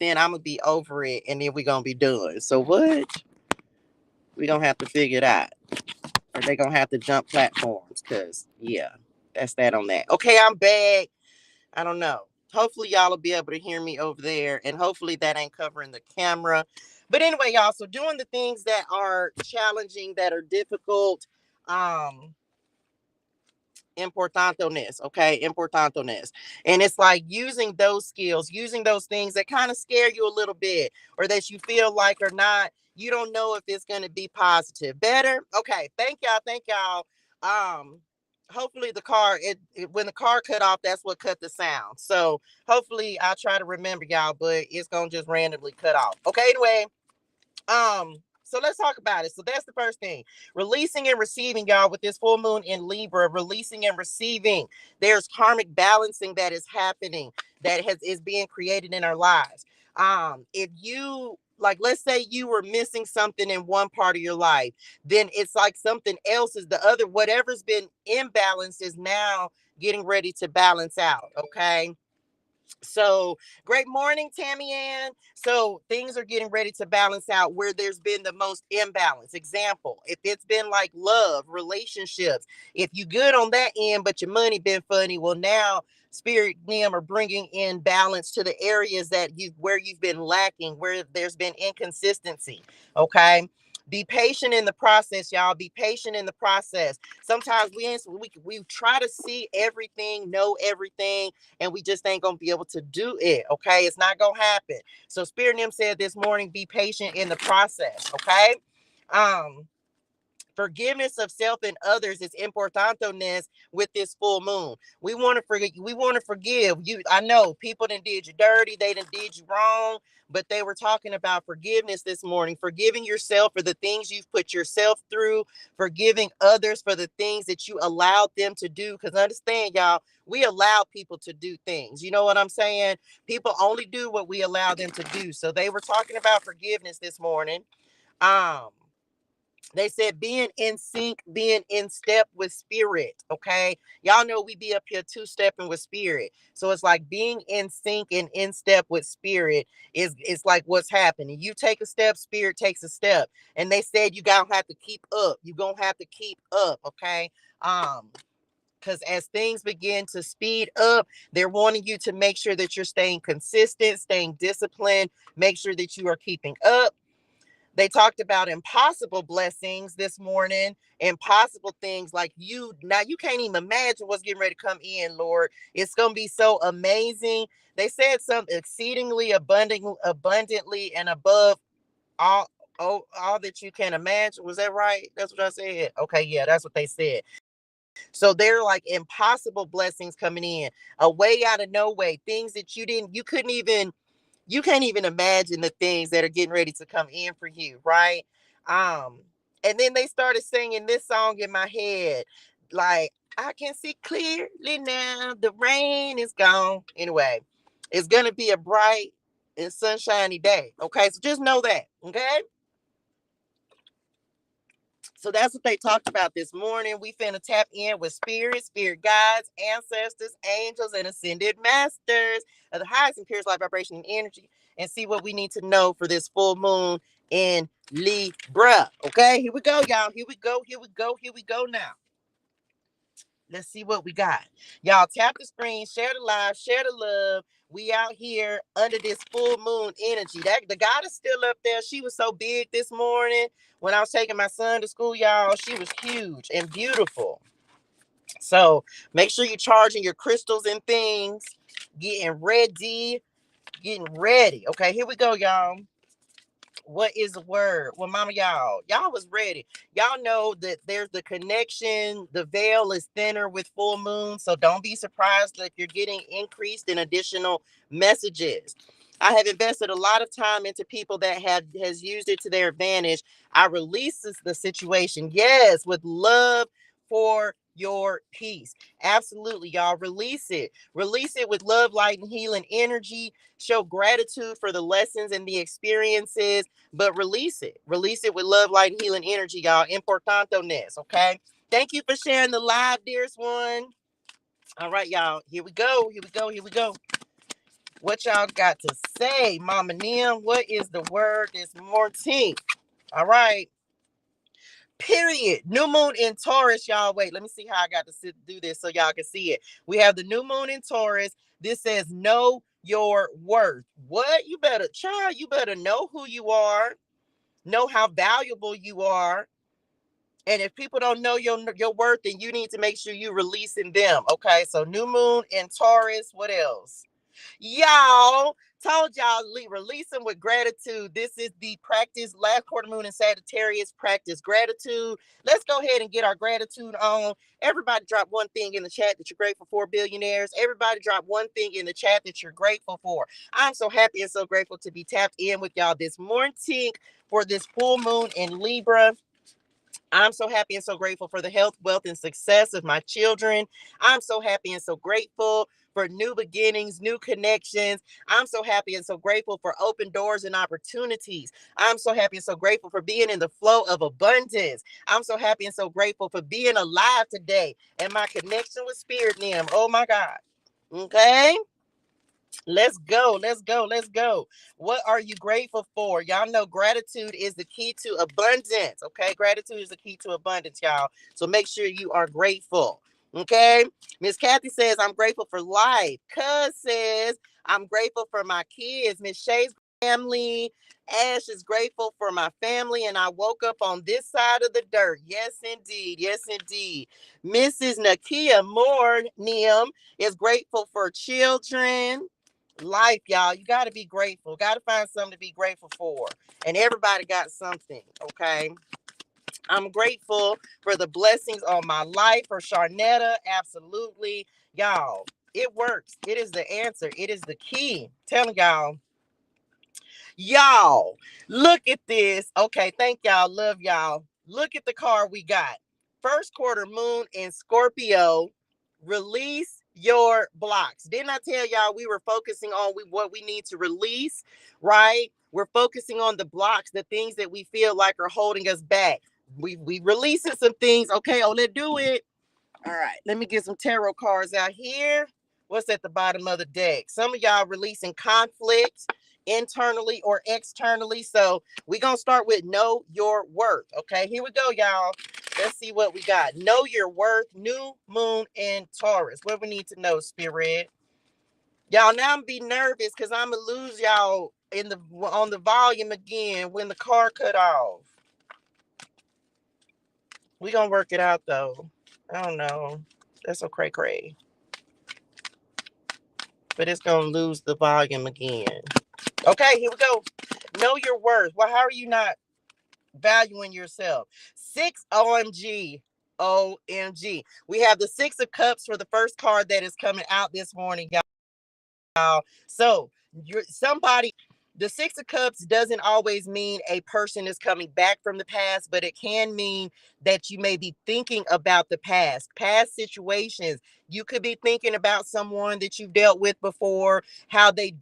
then I'm gonna be over it, and then we're gonna be done. So what? We gonna have to figure it out, or they gonna have to jump platforms. Cause yeah, that's that on that. Okay, I'm back. I don't know. Hopefully y'all will be able to hear me over there, and hopefully that ain't covering the camera. But anyway, y'all, so doing the things that are challenging, that are difficult, um, importantoness, okay, importantoness. And it's like using those skills, using those things that kind of scare you a little bit, or that you feel like or not, you don't know if it's going to be positive. Better? Okay, thank y'all. Hopefully the car, when the car cut off, that's what cut the sound. So hopefully I'll try to remember y'all, but it's gonna just randomly cut off. Okay, anyway. So let's talk about it. So that's the first thing. Releasing and receiving, y'all, with this full moon in Libra, releasing and receiving. There's karmic balancing that is happening, that is being created in our lives. If you, like, let's say you were missing something in one part of your life, then it's like something else is the other, whatever's been imbalanced is now getting ready to balance out. Okay. So, great morning, Tammy Ann. So, things are getting ready to balance out where there's been the most imbalance. Example, if it's been like love, relationships, if you good on that end, but your money been funny, well, now spirit them are bringing in balance to the areas that where you've been lacking, where there's been inconsistency. Okay. Be patient in the process, y'all. Be patient in the process. Sometimes we try to see everything, know everything, and we just ain't gonna be able to do it. Okay, it's not gonna happen. So Spirit Nim said this morning, be patient in the process. Okay. um Forgiveness of self and others is importantoness with this full moon. We want to forget. We want to forgive you. I know people done did you dirty. They done did you wrong. But they were talking about forgiveness this morning. Forgiving yourself for the things you've put yourself through. Forgiving others for the things that you allowed them to do. Because understand, y'all, we allow people to do things. You know what I'm saying? People only do what we allow them to do. So they were talking about forgiveness this morning. Um, they said being in sync, being in step with spirit. Okay. Y'all know we be up here two-stepping with spirit. So it's like being in sync and in step with spirit is like what's happening. You take a step, spirit takes a step. And they said you gotta have to keep up. You're gonna have to keep up. Okay. Because as things begin to speed up, they're wanting you to make sure that you're staying consistent, staying disciplined, make sure that you are keeping up. They talked about impossible blessings this morning, impossible things like you can't even imagine what's getting ready to come in, Lord. It's going to be so amazing. They said something exceedingly abundantly and above all, all that you can imagine. Was that right? That's what I said. Okay, yeah, that's what they said. So they're like impossible blessings coming in, a way out of no way, things that you can't even imagine the things that are getting ready to come in for you, right? Um, and then they started singing this song in my head, like, I can see clearly now, the rain is gone. Anyway, it's gonna be a bright and sunshiny day. Okay, so just know that. Okay. So that's what they talked about this morning. We finna tap in with spirit guides, ancestors, angels, and ascended masters of the highest and purest light vibration and energy, and see what we need to know for this full moon in Libra. Okay, here we go, y'all. Here we go. Here we go. Here we go now. Let's see what we got. Y'all tap the screen, share the live, share the love. We out here under this full moon energy. That the goddess still up there. She was so big this morning when I was taking my son to school, y'all. She was huge and beautiful. So make sure you're charging your crystals and things, getting ready, getting ready. Okay, here we go, y'all. What is the word? Well, mama, y'all was ready. Y'all know that there's the connection. The veil is thinner with full moon. So don't be surprised that you're getting increased in additional messages. I have invested a lot of time into people that has used it to their advantage. I release the situation. Yes, with love for your peace. Absolutely, y'all. Release it. Release it with love, light, and healing energy. Show gratitude for the lessons and the experiences, but release it. Release it with love, light, and healing energy, y'all. Importantoness, okay? Thank you for sharing the live, dearest one. All right, y'all. Here we go. Here we go. Here we go. What y'all got to say? Mama Nim, what is the word this morning? All right. Period. New moon in Taurus, y'all. Wait, let me see how I got to do this so y'all can see it. We have the new moon in Taurus. This says know your worth. What? You better, child, you better know who you are, know how valuable you are. And if people don't know your worth, then you need to make sure you releasing them. Okay, so new moon in Taurus. What else? Y'all, told y'all, release them with gratitude. This is the practice. Last quarter moon in Sagittarius, practice gratitude. Let's go ahead and get our gratitude on. Everybody drop one thing in the chat that you're grateful for, billionaires. Everybody drop one thing in the chat that you're grateful for. I'm so happy and so grateful to be tapped in with y'all this morning for this full moon in Libra. I'm so happy and so grateful for the health, wealth, and success of my children. I'm so happy and so grateful for new beginnings, new connections. I'm so happy and so grateful for open doors and opportunities. I'm so happy and so grateful for being in the flow of abundance. I'm so happy and so grateful for being alive today and my connection with Spirit Nim. Oh my God. Okay. Let's go. Let's go. Let's go. What are you grateful for? Y'all know gratitude is the key to abundance. Okay. Gratitude is the key to abundance, y'all. So make sure you are grateful. Okay. Miss Kathy says, I'm grateful for life. Cuz says, I'm grateful for my kids. Miss Shay's family. Ash is grateful for my family. And I woke up on this side of the dirt. Yes, indeed. Yes, indeed. Mrs. Nakia Moore, Nim, is grateful for children. Life, y'all. You got to be grateful. Got to find something to be grateful for. And everybody got something, okay? I'm grateful for the blessings on my life. For Sharnetta, absolutely. Y'all, it works. It is the answer. It is the key. Telling y'all. Y'all, look at this. Okay, thank y'all. Love y'all. Look at the card we got. First quarter moon in Scorpio. Release your blocks. Didn't I tell y'all we were focusing on what we need to release, right? We're focusing on the blocks, the things that we feel like are holding us back. We releasing some things. Okay, oh, let's do it. All right, let me get some tarot cards out here. What's at the bottom of the deck? Some of y'all releasing conflict internally or externally. So we're going to start with know your worth. Okay, here we go, y'all. Let's see what we got. Know your worth, new moon in Taurus. What we need to know, Spirit. Y'all, now I'm be nervous because I'm going to lose y'all on the volume again when the car cut off. We're going to work it out, though. I don't know. That's so cray-cray. But it's going to lose the volume again. Okay, here we go. Know your worth. Well, how are you not valuing yourself? 6 OMG. OMG. We have the 6 of Cups for the first card that is coming out this morning, y'all. So, the 6 of Cups doesn't always mean a person is coming back from the past, but it can mean that you may be thinking about the past situations. You could be thinking about someone that you've dealt with before, how they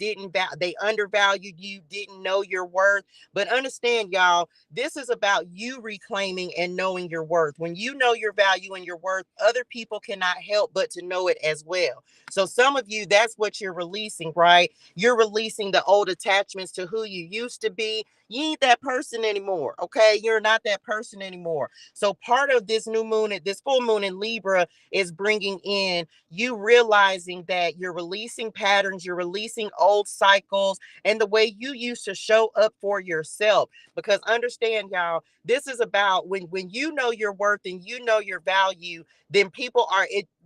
undervalued you, didn't know your worth. But understand, y'all, this is about you reclaiming and knowing your worth. When you know your value and your worth, other people cannot help but to know it as well. So some of you, that's what you're releasing, right? You're releasing the old attachments to who you used to be. You ain't that person anymore, okay? You're not that person anymore. So part of this new moon, this full moon in Libra is bringing in you realizing that you're releasing patterns, you're releasing old cycles, and the way you used to show up for yourself. Because understand, y'all, this is about when you know your worth and you know your value, then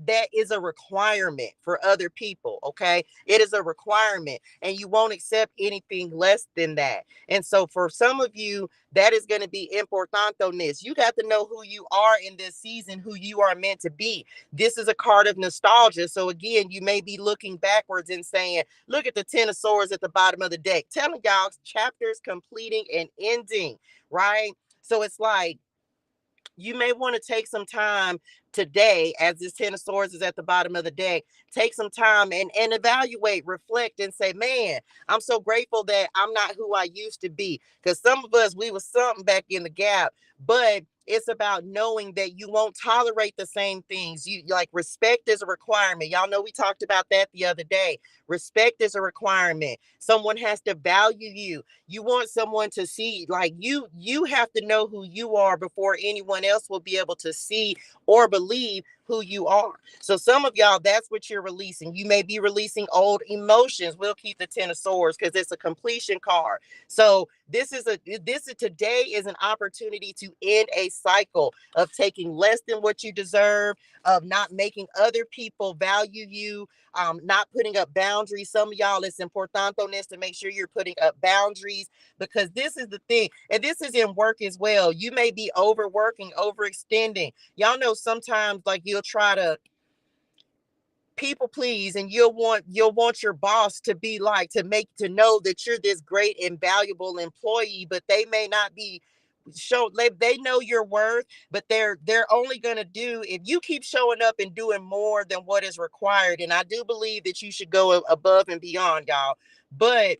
that is a requirement for other people. Okay. It is a requirement and you won't accept anything less than that. And so for some of you, that is going to be importantoness. You got to know who you are in this season, who you are meant to be. This is a card of nostalgia. So again, you may be looking backwards and saying, look at the 10 of swords at the bottom of the deck, telling y'all chapters completing and ending, right? So it's like, you may want to take some time today, as this 10 of swords is at the bottom of the deck, take some time and evaluate, reflect, and say, man, I'm so grateful that I'm not who I used to be. Because some of us, we was something back in the gap, but It's about knowing that you won't tolerate the same things. You like respect is a requirement. Y'all know we talked about that the other day. Respect is a requirement. Someone has to value you. You want someone to see like you have to know who you are before anyone else will be able to see or believe who you are. So some of y'all, that's what you're releasing. You may be releasing old emotions. We'll keep the 10 of swords because it's a completion card. So this is today is an opportunity to end a cycle of taking less than what you deserve, of not making other people value you, not putting up boundaries. Some of y'all, it's important on this to make sure you're putting up boundaries, because this is the thing, and this is in work as well. You may be overworking, overextending. Y'all know sometimes like you'll try to people please, and you'll want your boss to be like to know that you're this great and valuable employee, but they may not be they know your worth, but they're only going to do if you keep showing up and doing more than what is required. And I do believe that you should go above and beyond, y'all. But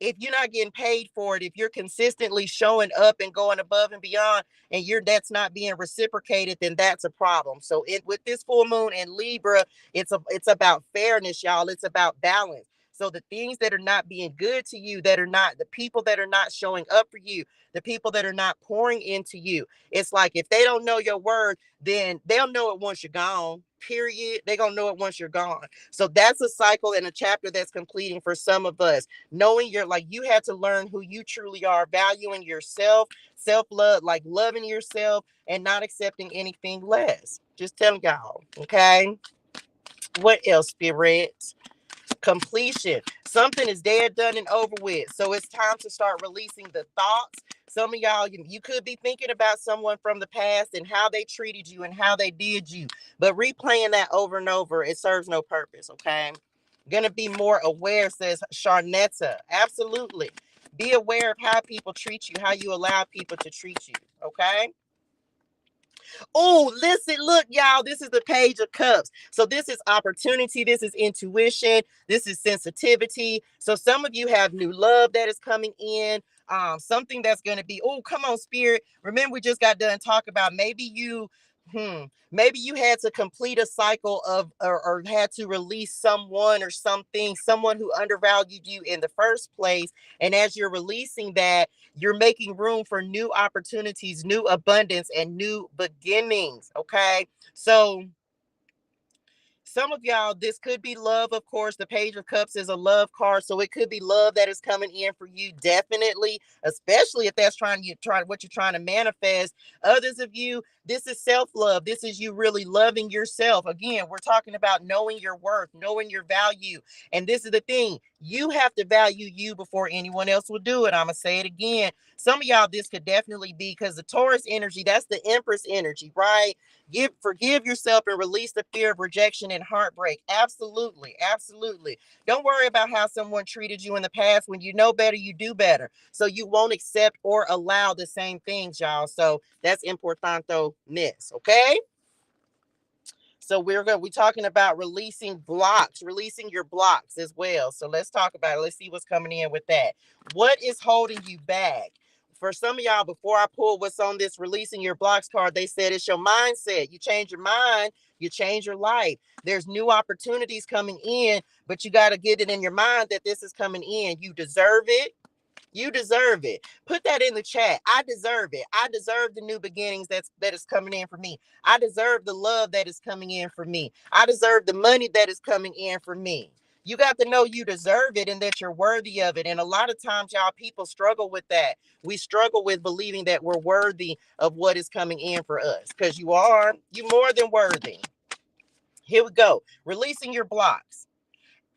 if you're not getting paid for it, if you're consistently showing up and going above and beyond, and that's not being reciprocated, then that's a problem. So with this full moon in Libra, it's about fairness, y'all. It's about balance. So the things that are not being good to you, that are not the people that are not showing up for you, the people that are not pouring into you, it's like if they don't know your word, then they'll know it once you're gone. Period. They're gonna know it once you're gone. So that's a cycle and a chapter that's completing for some of us, knowing you're like you had to learn who you truly are, valuing yourself, self-love, like loving yourself and not accepting anything less. Just telling y'all. Okay, what else, Spirit? Completion. Something is dead, done, and over with. So it's time to start releasing the thoughts. Some of y'all, you could be thinking about someone from the past and how they treated you and how they did you, but replaying that over and over, it serves no purpose. Okay, gonna be more aware, says Sharnetta. Absolutely. Be aware of how people treat you, how you allow people to treat you. Okay. Oh, listen, look, y'all, this is the Page of Cups. So this is opportunity. This is intuition. This is sensitivity. So some of you have new love that is coming in. Something that's going to be, oh, come on, Spirit. Remember, we just got done talking about maybe you had to complete a cycle of, or had to release someone or something, someone who undervalued you in the first place. And as you're releasing that, you're making room for new opportunities, new abundance, and new beginnings. Okay. So some of y'all, this could be love, of course. The Page of Cups is a love card, so it could be love that is coming in for you, definitely, especially if that's what you're trying to manifest. Others of you, this is self-love. This is you really loving yourself. Again, we're talking about knowing your worth, knowing your value. And this is the thing, you have to value you before anyone else will do it. I'm gonna say it again. Some of y'all, this could definitely be because the Taurus energy, that's the Empress energy, right? Forgive yourself and release the fear of rejection and heartbreak. Absolutely. Absolutely. Don't worry about how someone treated you in the past. When you know better, you do better. So you won't accept or allow the same things, y'all. So that's importante-ness. Okay. So we're talking about releasing blocks, releasing your blocks as well. So let's talk about it. Let's see what's coming in with that. What is holding you back? For some of y'all, before I pull what's on this releasing your blocks card, they said it's your mindset. You change your mind, you change your life. There's new opportunities coming in, but you got to get it in your mind that this is coming in. You deserve it. You deserve it. Put that in the chat. I deserve it. I deserve the new beginnings that is coming in for me. I deserve the love that is coming in for me. I deserve the money that is coming in for me. You got to know you deserve it and that you're worthy of it. And a lot of times, y'all, people struggle with that. We struggle with believing that we're worthy of what is coming in for us, because you are. You're more than worthy. Here we go. Releasing your blocks.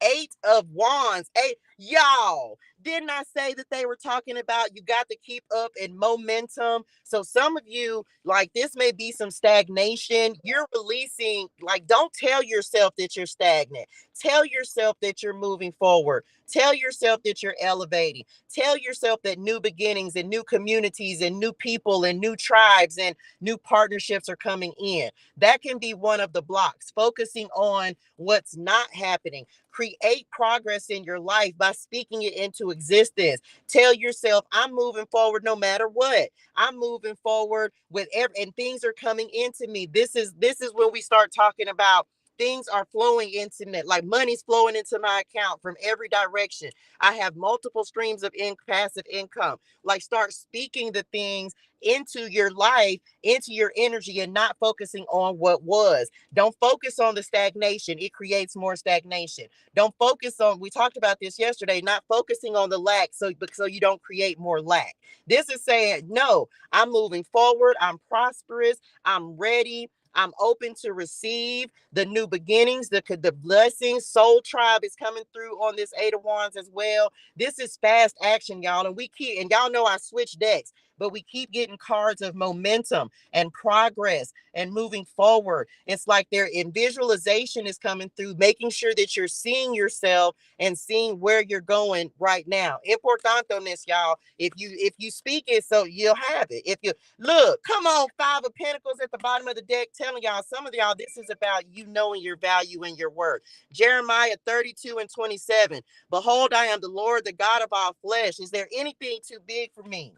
8 of Wands. Y'all, didn't I say that they were talking about you got to keep up in momentum? So some of you, like, this may be some stagnation. You're releasing, like, don't tell yourself that you're stagnant. Tell yourself that you're moving forward. Tell yourself that you're elevating. Tell yourself that new beginnings and new communities and new people and new tribes and new partnerships are coming in. That can be one of the blocks, focusing on what's not happening, Create progress in your life by speaking it into existence. Tell yourself, I'm moving forward no matter what. I'm moving forward with and things are coming into me. This is when we start talking about things are flowing into me, like money's flowing into my account from every direction. I have multiple streams of passive income. Like, start speaking the things into your life, into your energy, and not focusing on what was. Don't focus on the stagnation. It creates more stagnation. Don't focus on, we talked about this yesterday, not focusing on the lack so you don't create more lack. This is saying, no, I'm moving forward. I'm prosperous. I'm ready. I'm open to receive the new beginnings, the blessings. Soul Tribe is coming through on this Eight of Wands as well. This is fast action, y'all. And y'all know I switch decks, but we keep getting cards of momentum and progress and moving forward. It's like their visualization is coming through, making sure that you're seeing yourself and seeing where you're going right now. Importante on this, y'all. If you speak it, so you'll have it. If you look, come on, Five of Pentacles at the bottom of the deck, telling y'all, some of y'all, this is about you knowing your value and your worth. Jeremiah 32:27. Behold, I am the Lord, the God of all flesh. Is there anything too big for me?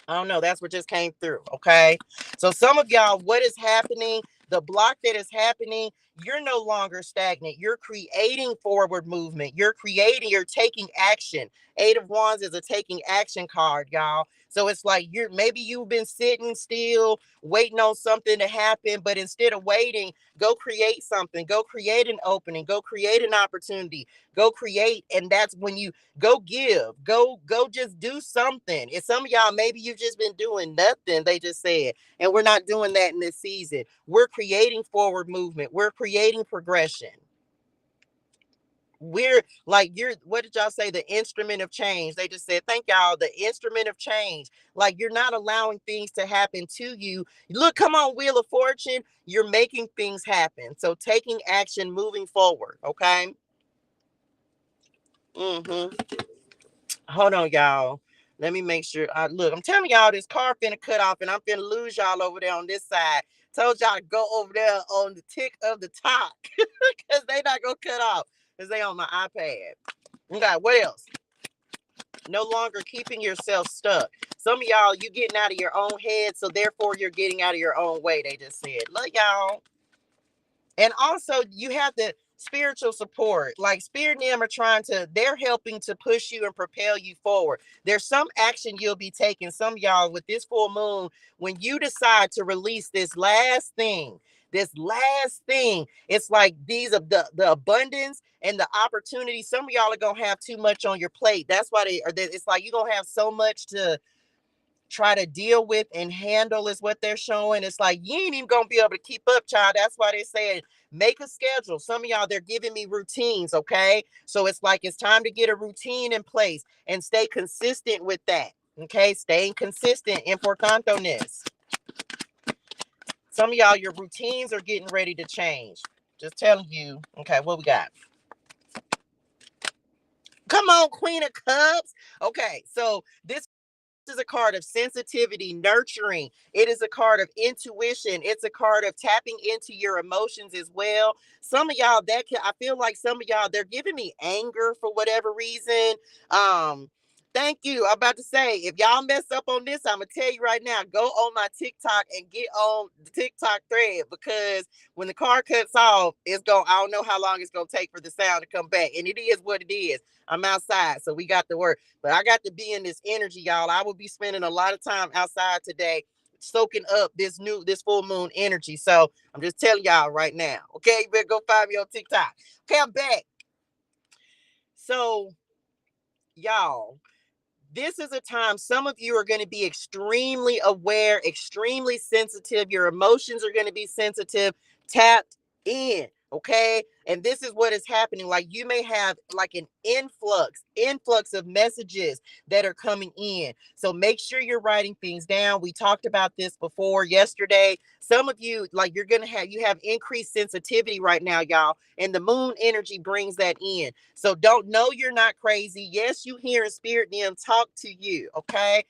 I don't know. That's what just came through. Okay. So some of y'all, what is happening? The block that is happening, you're no longer stagnant. You're creating forward movement. You're taking action. Eight of Wands is a taking action card, y'all. So it's like maybe you've been sitting still, waiting on something to happen, but instead of waiting, go create something. Go create an opening. Go create an opportunity. Go create. And that's when you go give, go just do something. And some of y'all, maybe you've just been doing nothing, they just said, and we're not doing that in this season. We're creating forward movement. We're creating progression. We're like, what did y'all say? The instrument of change. They just said, thank y'all, the instrument of change. Like, you're not allowing things to happen to you. Look, come on, Wheel of Fortune. You're making things happen. So taking action, moving forward. Okay. Hold on, y'all. Let me make sure. Look, I'm telling y'all, this car finna cut off, and I'm finna lose y'all over there on this side. Told y'all to go over there on the tick of the top, because they not gonna cut off, because they on my iPad. Okay, what else? No longer keeping yourself stuck. Some of y'all, you getting out of your own head, so therefore you're getting out of your own way. They just said, look, y'all. And also, you have the spiritual support. Like, Spirit and them are they're helping to push you and propel you forward. There's some action you'll be taking. Some of y'all, with this full moon, when you decide to release this last thing, it's like these of the abundance and the opportunity. Some of y'all are gonna have too much on your plate. That's why it's like you're gonna have so much to try to deal with and handle, is what they're showing. It's like you ain't even gonna be able to keep up, child. That's why they said make a schedule. Some of y'all, they're giving me routines. Okay, so it's like it's time to get a routine in place and stay consistent with that. Okay, staying consistent, importante on this. Some of y'all, your routines are getting ready to change. Just telling you. Okay, what we got? Come on, Queen of Cups. Okay, so this is a card of sensitivity, nurturing. It is a card of intuition. It's a card of tapping into your emotions as well. Some of y'all, I feel like some of y'all, they're giving me anger for whatever reason. Thank you. I'm about to say, if y'all mess up on this, I'm gonna tell you right now, go on my TikTok and get on the TikTok thread, because when the car cuts off, I don't know how long it's gonna take for the sound to come back. And it is what it is. I'm outside, so we got to work. But I got to be in this energy, y'all. I will be spending a lot of time outside today, soaking up this full moon energy. So I'm just telling y'all right now. Okay, you better go find me on TikTok. Okay, I'm back. So, y'all, this is a time some of you are going to be extremely aware, extremely sensitive. Your emotions are going to be sensitive, tapped in. Okay. And this is what is happening. Like, you may have like an influx of messages that are coming in. So make sure you're writing things down. We talked about this before yesterday. Some of you, like, you have increased sensitivity right now, y'all. And the moon energy brings that in. So don't know you're not crazy. Yes, you hear in spirit them talk to you. Okay.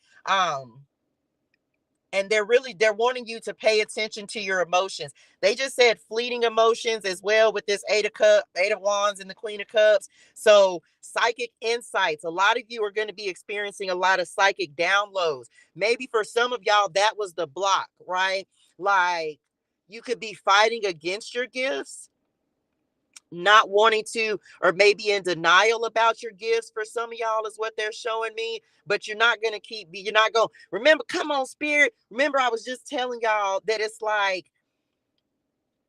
And they're wanting you to pay attention to your emotions. They just said fleeting emotions as well with this Eight of Wands and the Queen of Cups. So psychic insights. A lot of you are going to be experiencing a lot of psychic downloads. Maybe for some of y'all, that was the block, right? Like you could be fighting against your gifts, not wanting to, or maybe in denial about your gifts. For some of y'all is what they're showing me, but you're not going to you're not going, remember, come on, spirit. Remember, I was just telling y'all that it's like,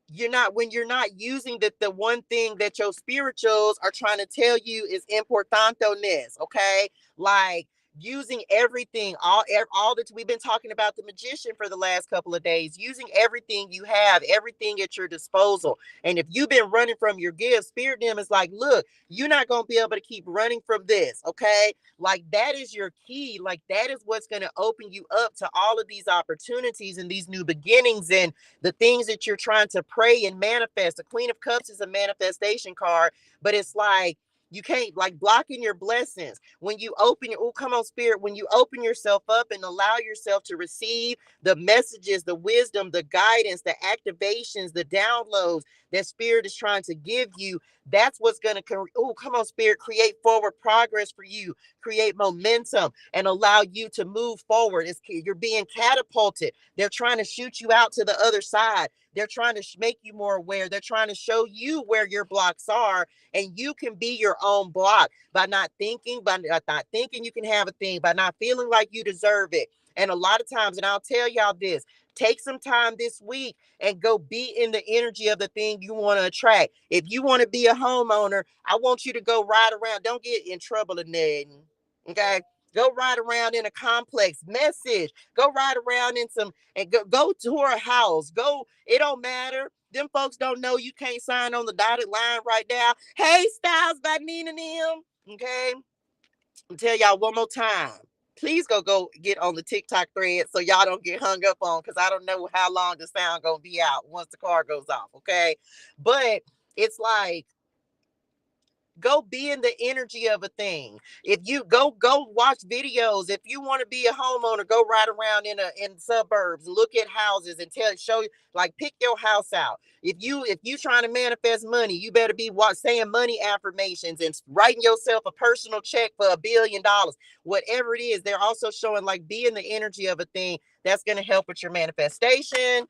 you're not, when you're not using the one thing that your spirituals are trying to tell you is importantoness, okay? Like using everything, all that we've been talking about the magician for the last couple of days, using everything you have, everything at your disposal. And if you've been running from your gifts, spirit dim is like, look, you're not going to be able to keep running from this, okay? Like that is your key. Like that is what's going to open you up to all of these opportunities and these new beginnings and the things that you're trying to pray and manifest. The Queen of Cups is a manifestation card, but it's like you can't, like, blocking your blessings. When you open your, oh, come on, spirit, when you open yourself up and allow yourself to receive the messages, the wisdom, the guidance, the activations, the downloads that spirit is trying to give you, that's what's going to, oh, come on, spirit, create forward progress for you, create momentum, and allow you to move forward. You're being catapulted. They're trying to shoot you out to the other side. They're trying to make you more aware. They're trying to show you where your blocks are, and you can be your own block by not thinking, you can have a thing, by not feeling like you deserve it. And a lot of times, and I'll tell y'all this, take some time this week and go be in the energy of the thing you want to attract. If you want to be a homeowner, I want you to go ride around. Don't get in trouble or nothing. Okay. Go ride around in a complex message. Go ride around in some, and go tour a house. Go, it don't matter. Them folks don't know you can't sign on the dotted line right now. Hey, Styles by Nina and them. Okay. I'll tell y'all one more time. Please go get on the TikTok thread so y'all don't get hung up on, because I don't know how long the sound gonna be out once the car goes off. Okay. But it's like, go be in the energy of a thing. If you go watch videos, if you want to be a homeowner, go ride around in suburbs, look at houses and show you, like, pick your house out. If you trying to manifest money, you better be saying money affirmations and writing yourself a personal check for $1 billion. Whatever it is, they're also showing, like, be in the energy of a thing that's going to help with your manifestation.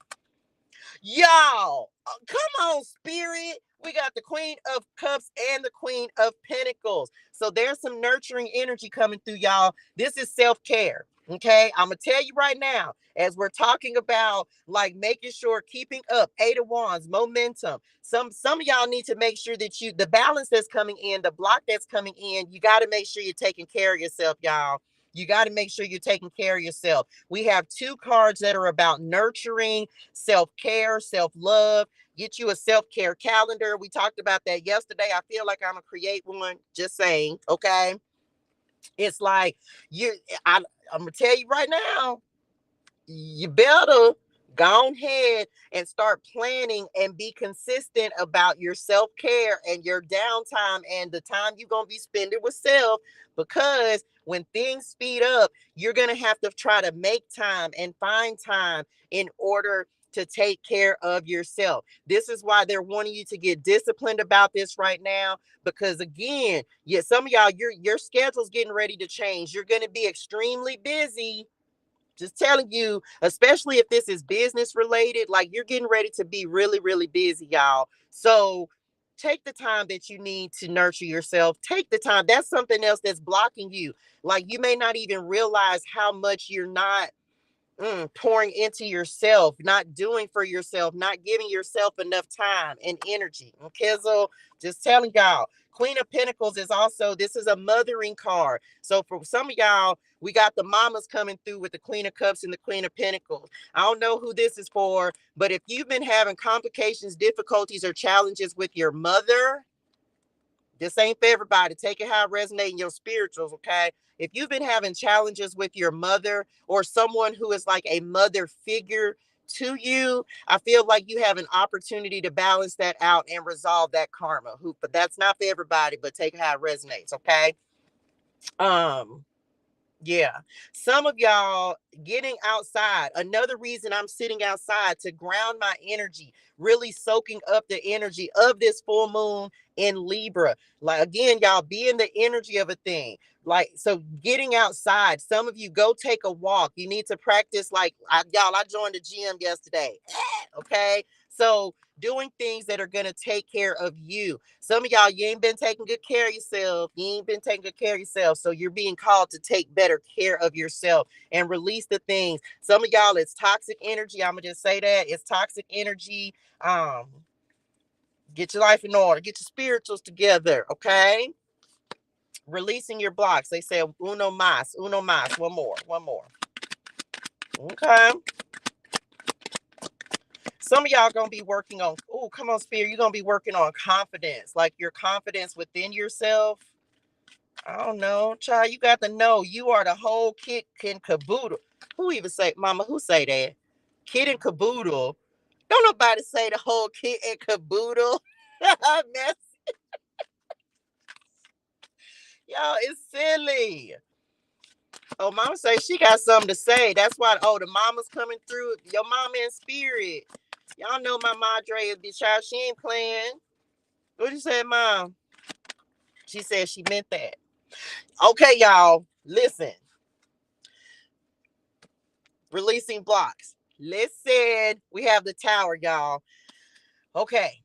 Y'all, come on, spirit. We got the Queen of Cups and the Queen of Pentacles. So there's some nurturing energy coming through, y'all. This is self-care. Okay, I'm gonna tell you right now, as we're talking about, like, making sure, keeping up, Eight of Wands, momentum. Some of y'all need to make sure that the balance that's coming in, the block that's coming in, you got to make sure you're taking care of yourself, y'all. You got to make sure you're taking care of yourself. We have two cards that are about nurturing, self-care, self-love. Get you a self-care calendar. We talked about that yesterday. I feel like I'm gonna create one. Just saying, okay? It's like, you I'm gonna tell you right now, you better go ahead and start planning and be consistent about your self-care and your downtime and the time you're going to be spending with self, because when things speed up, you're going to have to try to make time and find time in order to take care of yourself. This is why they're wanting you to get disciplined about this right now, because again, yeah, some of y'all, your schedule's getting ready to change. You're going to be extremely busy. Just telling you, especially if this is business related, like, you're getting ready to be really, really busy, y'all. So take the time that you need to nurture yourself. Take the time. That's something else that's blocking you. Like, you may not even realize how much you're not pouring into yourself, not doing for yourself, not giving yourself enough time and energy. Okay, so just telling y'all, Queen of Pentacles is also, this is a mothering card. So for some of y'all, we got the mamas coming through with the Queen of Cups and the Queen of Pentacles. I don't know who this is for, but if you've been having complications, difficulties, or challenges with your mother, this ain't for everybody. Take it how it resonates in your spirituals, okay? If you've been having challenges with your mother or someone who is like a mother figure to you, I feel like you have an opportunity to balance that out and resolve that karma. But that's not for everybody, but take it how it resonates, okay? Um, Yeah. Some of y'all getting outside. Another reason I'm sitting outside to ground my energy, really soaking up the energy of this full moon in Libra. Like again, y'all be in the energy of a thing. Like so getting outside. Some of you go take a walk. You need to practice like y'all, I joined the gym yesterday. Okay? So doing things that are going to take care of you. Some of y'all, you ain't been taking good care of yourself. You ain't been taking good care of yourself. So you're being called to take better care of yourself and release the things. Some of y'all, it's toxic energy. I'm going to just say that. It's toxic energy. Um, get your life in order. Get your spirituals together, okay? Releasing your blocks. They say uno más, uno más. One more, one more. Okay. Some of y'all gonna be working on, oh, come on, Spirit. You're gonna be working on confidence, like your confidence within yourself. I don't know, child. You got to know you are the whole kit and caboodle. Who even say, Mama? Who say that? Kit and caboodle. Don't nobody say the whole kit and caboodle. Mess, y'all, it's silly. Oh, Mama say she got something to say. That's why. Oh, the mama's coming through. Your mama in spirit. Y'all know my madre is bitch. Child, she ain't playing. What you say, Mom? She said she meant that. Okay, y'all. Listen. Releasing blocks. Listen. We have the tower, y'all. Okay.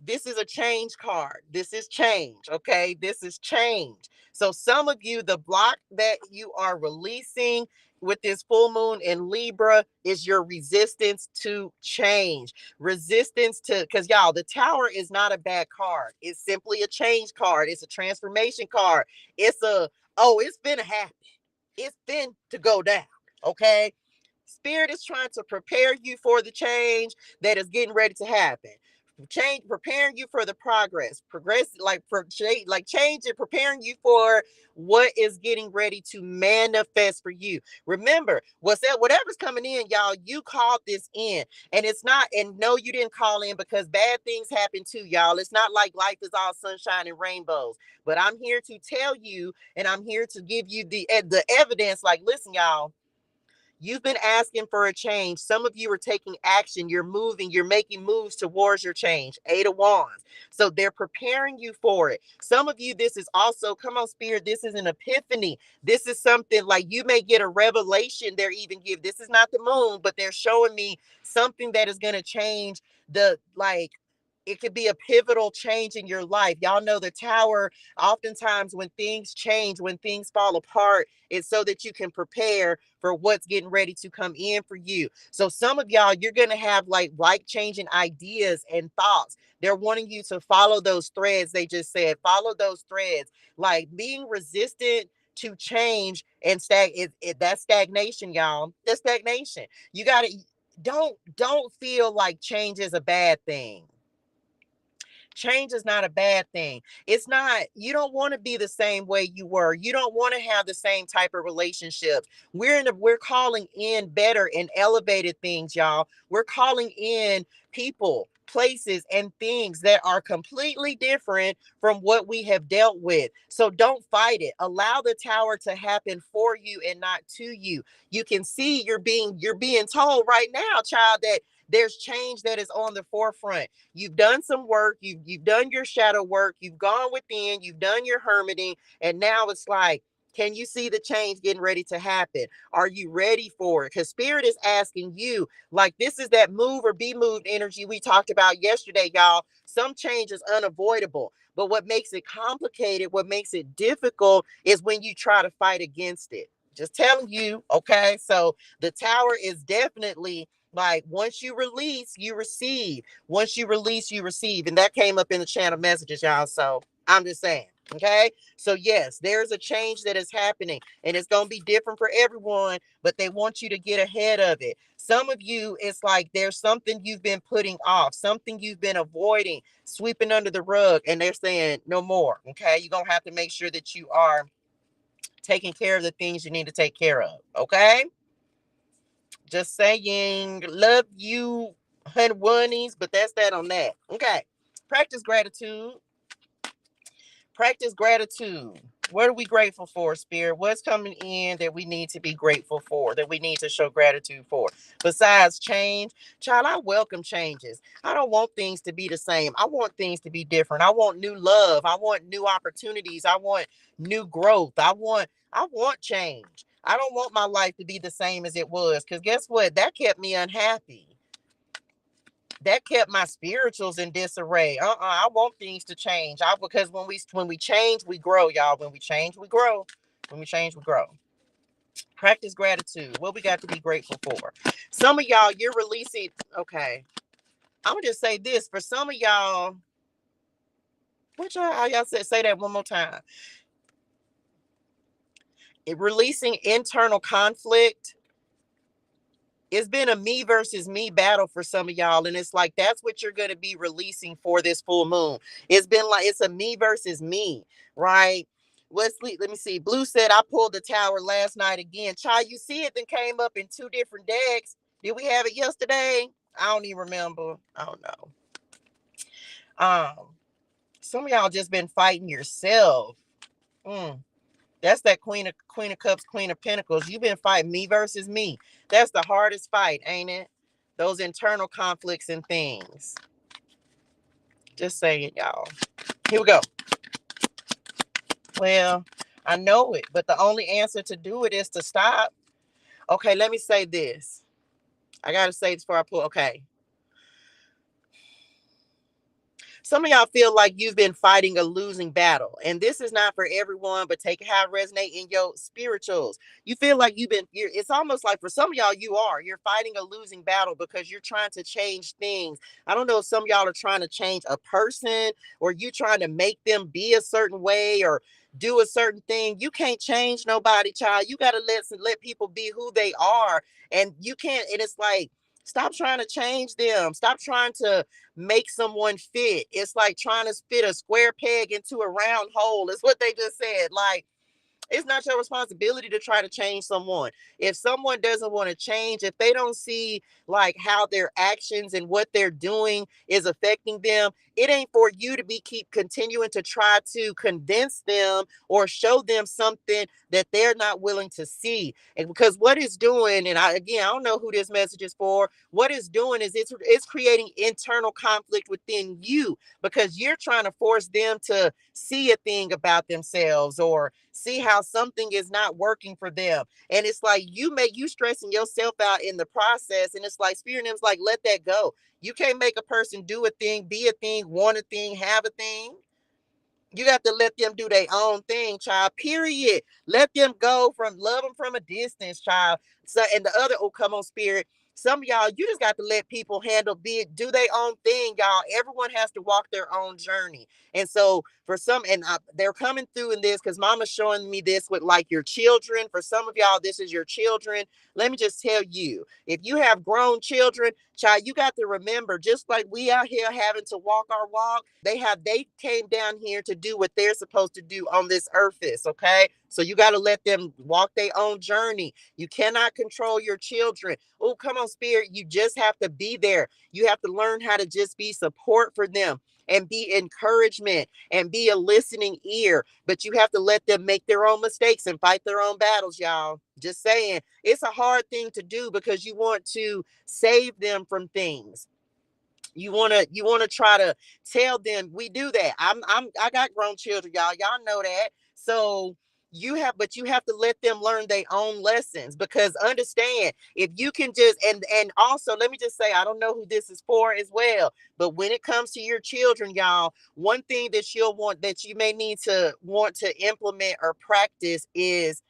This is a change card. This is change. Okay. This is change. So, some of you, the block that you are releasing with this full moon in Libra is your resistance to change. Resistance to, because y'all, the tower is not a bad card. It's simply a change card. It's a transformation card. It's a, oh, it's been a happen. It's been to go down. Okay. Spirit is trying to prepare you for the change that is getting ready to happen. Change, preparing you for the progress, like like change and preparing you for what is getting ready to manifest for you. Remember, what's that? Whatever's coming in, y'all, you called this in, and it's not. And no, you didn't call in because bad things happen too, y'all. It's not like life is all sunshine and rainbows. But I'm here to tell you, and I'm here to give you the evidence. Like, listen, y'all. You've been asking for a change. Some of you are taking action. You're moving. You're making moves towards your change. Eight of Wands. So they're preparing you for it. Some of you, this is also, come on, Spirit, this is an epiphany. This is something like you may get a revelation they're even give. This is not the moon, but they're showing me something that is going to change the, like, it could be a pivotal change in your life. Y'all know the tower, oftentimes when things change, when things fall apart, it's so that you can prepare for what's getting ready to come in for you. So some of y'all, you're going to have like changing ideas and thoughts. They're wanting you to follow those threads. They just said, follow those threads, like being resistant to change and that's stagnation, y'all. That's stagnation. You got to, don't feel like change is a bad thing. Change is not a bad thing. It's not, you don't want to be the same way you were. You don't want to have the same type of relationships. We're calling in better and elevated things, y'all. We're calling in people, places, and things that are completely different from what we have dealt with. So don't fight it. Allow the tower to happen for you and not to you. You can see you're being told right now, child, that there's change that is on the forefront. You've done some work, you've done your shadow work, you've gone within, you've done your hermiting, and now it's like, can you see the change getting ready to happen? Are you ready for it? Because Spirit is asking you, like, this is that move or be moved energy we talked about yesterday, y'all. Some change is unavoidable, but what makes it complicated, what makes it difficult is when you try to fight against it. Just telling you, okay? So the tower is definitely like, once you release, you receive. Once you release, you receive. And that came up in the channel messages, y'all. So I'm just saying. Okay. So, yes, there's a change that is happening and it's going to be different for everyone, but they want you to get ahead of it. Some of you, it's like there's something you've been putting off, something you've been avoiding, sweeping under the rug, and they're saying no more. Okay. You're going to have to make sure that you are taking care of the things you need to take care of. Okay. Just saying, love you, honey's, but that's that on that. Okay. Practice gratitude. Practice gratitude. What are we grateful for, Spirit? What's coming in that we need to be grateful for, that we need to show gratitude for? Besides change, child, I welcome changes. I don't want things to be the same. I want things to be different. I want new love. I want new opportunities. I want new growth. I want change. I don't want my life to be the same as it was. Because guess what? That kept me unhappy. That kept my spirituals in disarray. I want things to change. Because when we change, we grow, y'all. When we change, we grow. When we change, we grow. Practice gratitude. What we got to be grateful for. Some of y'all, you're releasing. Okay, I'm gonna just say this for some of y'all. How y'all say that one more time? Releasing internal conflict. It's been a me versus me battle for some of y'all, and it's like that's what you're going to be releasing for this full moon. It's been like it's a me versus me, right? Let me see. Blue said I pulled the tower last night again. Child, you see it then came up in 2 different decks. Did we have it yesterday? I don't even remember. I don't know. Some of y'all just been fighting yourself. That's that Queen of Cups, Queen of Pentacles. You've been fighting me versus me. That's the hardest fight, ain't it? Those internal conflicts and things. Just saying, y'all. Here we go. Well, I know it, but the only answer to do it is to stop. Okay, let me say this. I gotta say this before I pull. Okay. Some of y'all feel like you've been fighting a losing battle, and this is not for everyone, but take how it resonate in your spirituals. You feel like it's almost like for some of y'all, you're fighting a losing battle because you're trying to change things. I don't know if some of y'all are trying to change a person or you trying to make them be a certain way or do a certain thing. You can't change nobody, child. You got to let people be who they are, and you can't, and it's like, stop trying to change them. Stop trying to make someone fit. It's like trying to fit a square peg into a round hole. Is what they just said. Like, it's not your responsibility to try to change someone. If someone doesn't want to change, if they don't see like how their actions and what they're doing is affecting them, it ain't for you to keep continuing to try to convince them or show them something that they're not willing to see. And because what it's doing, and I don't know who this message is for. What it's doing is it's creating internal conflict within you because you're trying to force them to see a thing about themselves or see how something is not working for them. And it's like you stressing yourself out in the process. And it's like Spirit Name's like, let that go. You can't make a person do a thing, be a thing, want a thing, have a thing. You got to let them do their own thing, child. Period. Let them go love them from a distance, child. So, and the other, oh, come on, Spirit. Some of y'all, you just got to let people do their own thing, y'all. Everyone has to walk their own journey. And so for some, they're coming through in this because Mama's showing me this with like your children. For some of y'all, this is your children. Let me just tell you, if you have grown children, child, you got to remember, just like we out here having to walk our walk, they came down here to do what they're supposed to do on this earth is, okay? So you got to let them walk their own journey. You cannot control your children. Oh, come on, Spirit. You just have to be there. You have to learn how to just be support for them and be encouragement and be a listening ear. But you have to let them make their own mistakes and fight their own battles, y'all. Just saying. It's a hard thing to do because you want to save them from things. You want to try to tell them we do that. I got grown children, y'all. Y'all know that. So but you have to let them learn their own lessons because understand if you can just and also let me just say I don't know who this is for as well, but when it comes to your children, y'all, one thing that you may need to want to implement or practice is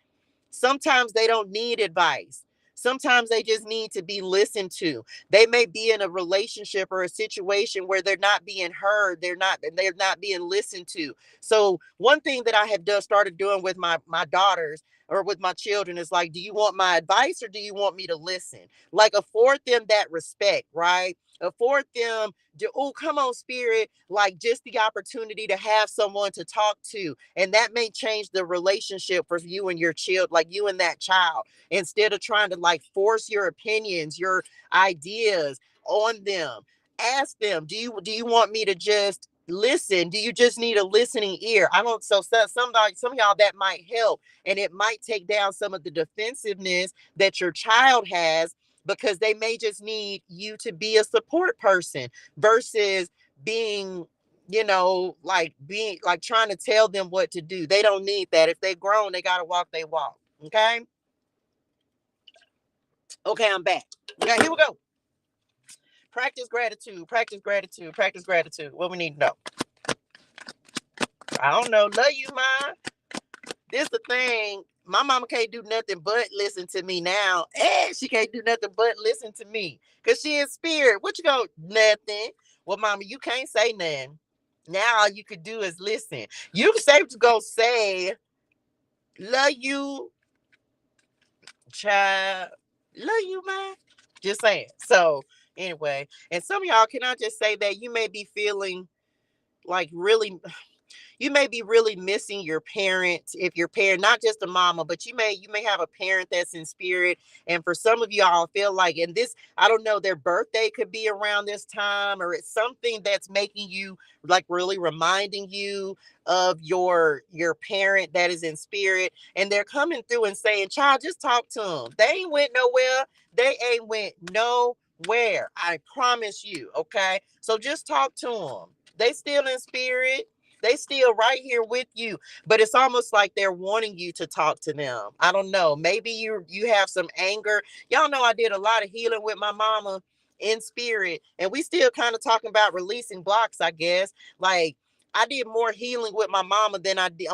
sometimes they don't need advice. Sometimes they just need to be listened to. They may be in a relationship or a situation where they're not being heard. They're not being listened to. So one thing that I have started doing with my daughters or with my children is like, do you want my advice or do you want me to listen? Like afford them that respect, right? Afford them oh, come on, Spirit, like just the opportunity to have someone to talk to. And that may change the relationship for you and your child, like you and that child, instead of trying to like force your opinions, your ideas on them. Ask them, do you want me to just listen. Do you just need a listening ear? I don't. So some of y'all that might help, and it might take down some of the defensiveness that your child has, because they may just need you to be a support person versus being, like being like trying to tell them what to do. They don't need that. If they grown, they gotta walk, they walk. Okay. Okay, I'm back. Okay, here we go. Practice gratitude, practice gratitude, practice gratitude. What we need to know. I don't know. Love you, ma. This the thing. My mama can't do nothing but listen to me now. And she can't do nothing but listen to me. Cause she in spirit. What you go? Nothing. Well, mama, you can't say nothing. Now all you could do is listen. You can say to go say, love you, child. Love you, man. Just saying. So anyway, and some of y'all, can I just say that you may be feeling like really, you may be really missing your parent. If your parent, not just a mama, but you may have a parent that's in spirit. And for some of y'all, feel like, and this, I don't know, their birthday could be around this time, or it's something that's making you, like, really reminding you of your parent that is in spirit, and they're coming through and saying, child, just talk to them. They ain't went nowhere. They ain't went nowhere, I promise you. Okay, so just talk to them. They still in spirit. They still right here with you, but it's almost like they're wanting you to talk to them. I don't know. Maybe you have some anger. Y'all know I did a lot of healing with my mama in spirit, and we still kind of talking about releasing blocks, I guess. Like, I did more healing with my mama than I did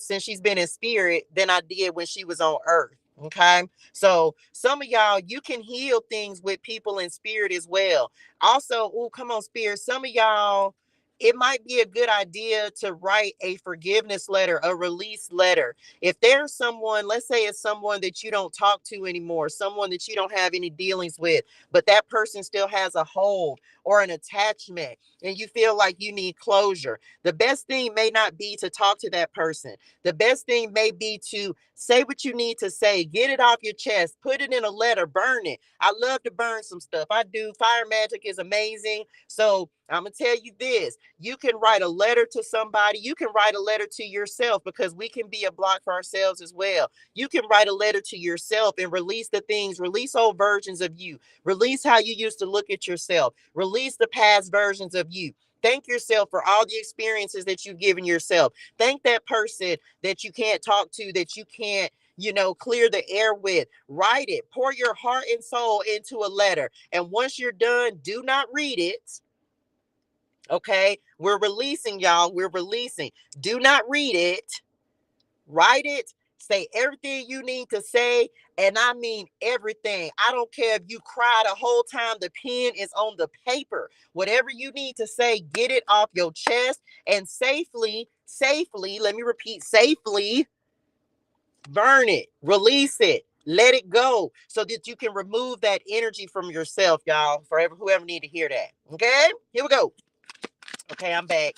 since she's been in spirit, than I did when she was on earth. Okay. So some of y'all, you can heal things with people in spirit as well. Also, oh, come on, spirit. Some of y'all, it might be a good idea to write a forgiveness letter, a release letter. If there's someone, let's say it's someone that you don't talk to anymore, someone that you don't have any dealings with, but that person still has a hold or an attachment, and you feel like you need closure, the best thing may not be to talk to that person. The best thing may be to say what you need to say, get it off your chest, put it in a letter, burn it. I love to burn some stuff. I do. Fire magic is amazing. So I'm going to tell you this. You can write a letter to somebody. You can write a letter to yourself, because we can be a block for ourselves as well. You can write a letter to yourself and release the things, release old versions of you, release how you used to look at yourself, release the past versions of you. Thank yourself for all the experiences that you've given yourself. Thank that person that you can't talk to, that you can't, clear the air with. Write it. Pour your heart and soul into a letter. And once you're done, do not read it. Okay, we're releasing, y'all. We're releasing. Do not read it. Write it. Say everything you need to say. And I mean everything. I don't care if you cry the whole time the pen is on the paper. Whatever you need to say, get it off your chest, and safely, let me repeat, safely burn it, release it, let it go, so that you can remove that energy from yourself, y'all. Forever, whoever need to hear that. Okay, here we go. Okay, I'm back.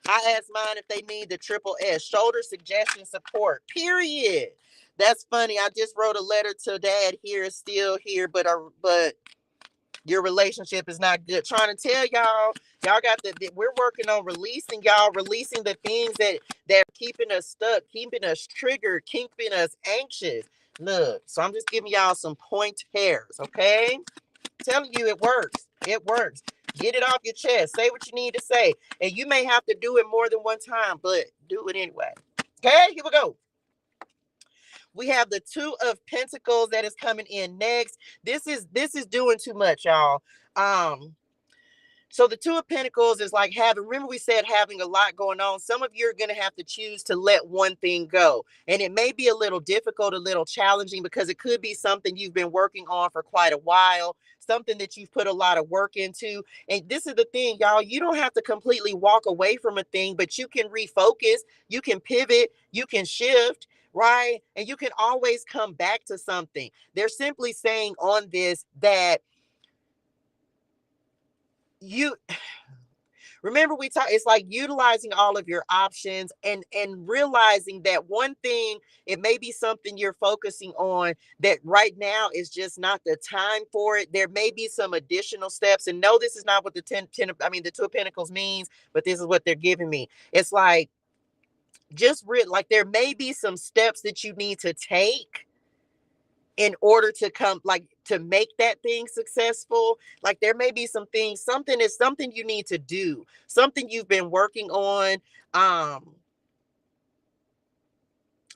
I asked mine if they need the triple S, shoulder suggestion support, period. That's funny. I just wrote a letter to dad. Here is still here, but your relationship is not good. Trying to tell y'all got we're working on releasing, y'all, releasing the things that are keeping us stuck, keeping us triggered, keeping us anxious. Look, so I'm just giving y'all some point hairs, okay? I'm telling you, it works. It works. Get it off your chest. Say what you need to say. And you may have to do it more than one time, but do it anyway. Okay, here we go. We have the Two of Pentacles that is coming in next. This is doing too much, y'all. So the Two of Pentacles is like remember we said having a lot going on. Some of you are going to have to choose to let one thing go. And it may be a little difficult, a little challenging, because it could be something you've been working on for quite a while, something that you've put a lot of work into. And this is the thing, y'all, you don't have to completely walk away from a thing, but you can refocus, you can pivot, you can shift, right? And you can always come back to something. They're simply saying on this that you Remember, we talk, it's like utilizing all of your options and realizing that one thing, it may be something you're focusing on that right now is just not the time for it. There may be some additional steps. And no, this is not what the the Two of Pentacles means, but this is what they're giving me. It's like like there may be some steps that you need to take in order to come, like, to make that thing successful. Like there may be some things, something you need to do, something you've been working on. um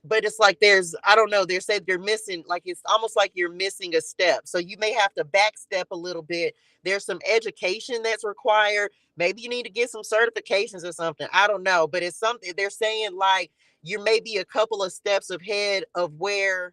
but it's like there's, I don't know, they said you're missing, like it's almost like you're missing a step, so you may have to back step a little bit. There's some education that's required. Maybe you need to get some certifications or something, I don't know, but it's something they're saying, like you may be a couple of steps ahead of where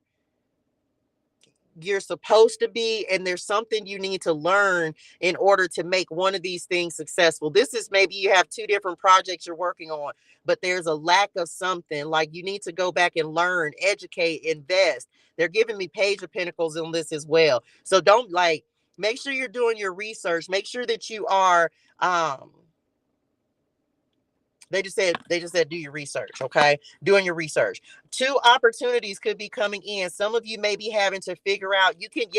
you're supposed to be, and there's something you need to learn in order to make one of these things successful. This is, maybe you have two different projects you're working on, but there's a lack of something, like you need to go back and learn, educate, invest. They're giving me Page of Pentacles on this as well, so don't, like, make sure you're doing your research, make sure that you are they just said do your research, okay? Doing your research. Two opportunities could be coming in. Some of you may be having to figure out, you can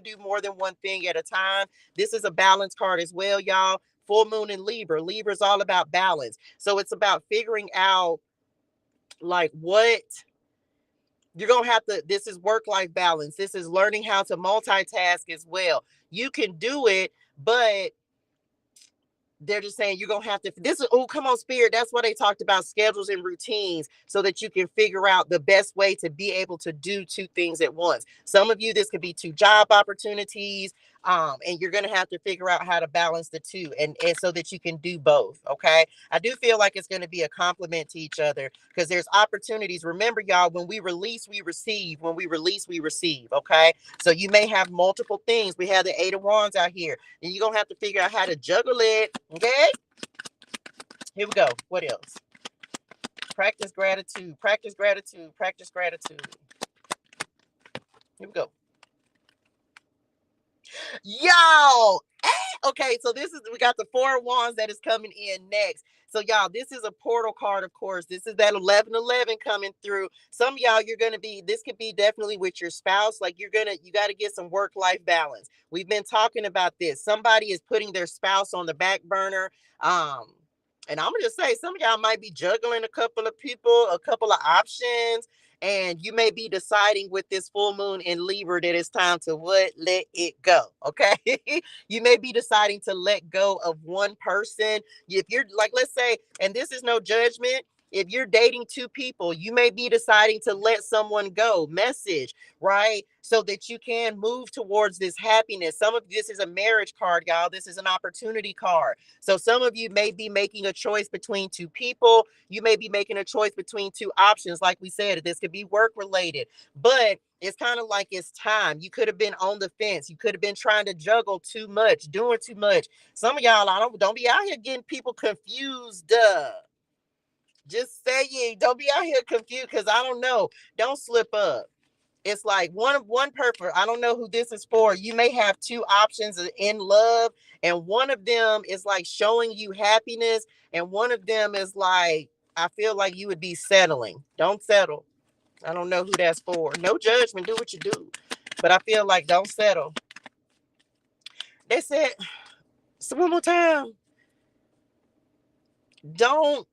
do more than one thing at a time. This is a balance card as well, y'all. Full moon in Libra. Libra is all about balance. So it's about figuring out, like, what you're going to have to, this is work-life balance. This is learning how to multitask as well. You can do it, but they're just saying you're gonna have to, this is, oh, come on, Spirit, that's why they talked about schedules and routines, so that you can figure out the best way to be able to do two things at once. Some of you, this could be two job opportunities, and you're gonna have to figure out how to balance the two, and so that you can do both. Okay, I do feel like it's going to be a complement to each other, because there's opportunities. Remember, y'all, when we release we receive, when we release we receive. Okay, so you may have multiple things. We have the Eight of Wands out here, and you're gonna have to figure out how to juggle it. Okay, here we go. What else? Practice gratitude, practice gratitude, practice gratitude. Here we go. Y'all, okay, so this is, we got the Four of Wands that is coming in next. So y'all, this is a portal card, of course. This is that 1111 coming through. Some of y'all, you're gonna be, this could be definitely with your spouse. Like you got to get some work-life balance. We've been talking about this. Somebody is putting their spouse on the back burner. And I'm gonna just say, some of y'all might be juggling a couple of people, a couple of options, and you may be deciding with this full moon in Libra that it's time to what? Let it go. Okay. You may be deciding to let go of one person. If you're, like, let's say, and this is no judgment, if you're dating two people, you may be deciding to let someone go. Message, right? So that you can move towards this happiness. Some of this is a marriage card, y'all. This is an opportunity card. So some of you may be making a choice between two people. You may be making a choice between two options. Like we said, this could be work related, but it's kind of like it's time. You could have been on the fence. You could have been trying to juggle too much, doing too much. Some of y'all, don't be out here getting people confused. Just saying, don't be out here confused, because I don't know. Don't slip up. It's like one purpose. I don't know who this is for. You may have two options in love, and one of them is like showing you happiness, and one of them is like, I feel like you would be settling. Don't settle. I don't know who that's for. No judgment. Do what you do. But I feel like don't settle. They said, so one more time. Don't.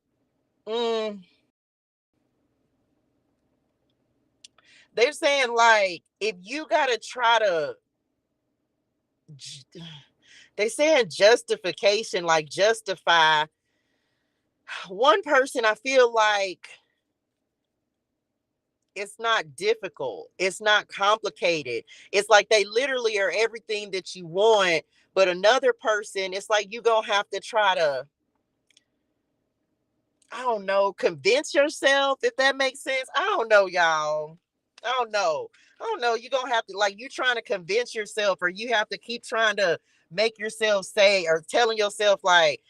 They're saying, like, if you got to try to, they saying justification, like justify one person. I feel like it's not difficult. It's not complicated. It's like they literally are everything that you want. But another person, it's like you gonna have to try to, I don't know, convince yourself, if that makes sense. I don't know, y'all. I don't know. I don't know. You're gonna have to, like, you trying to convince yourself, or you have to keep trying to make yourself say, or telling yourself, like,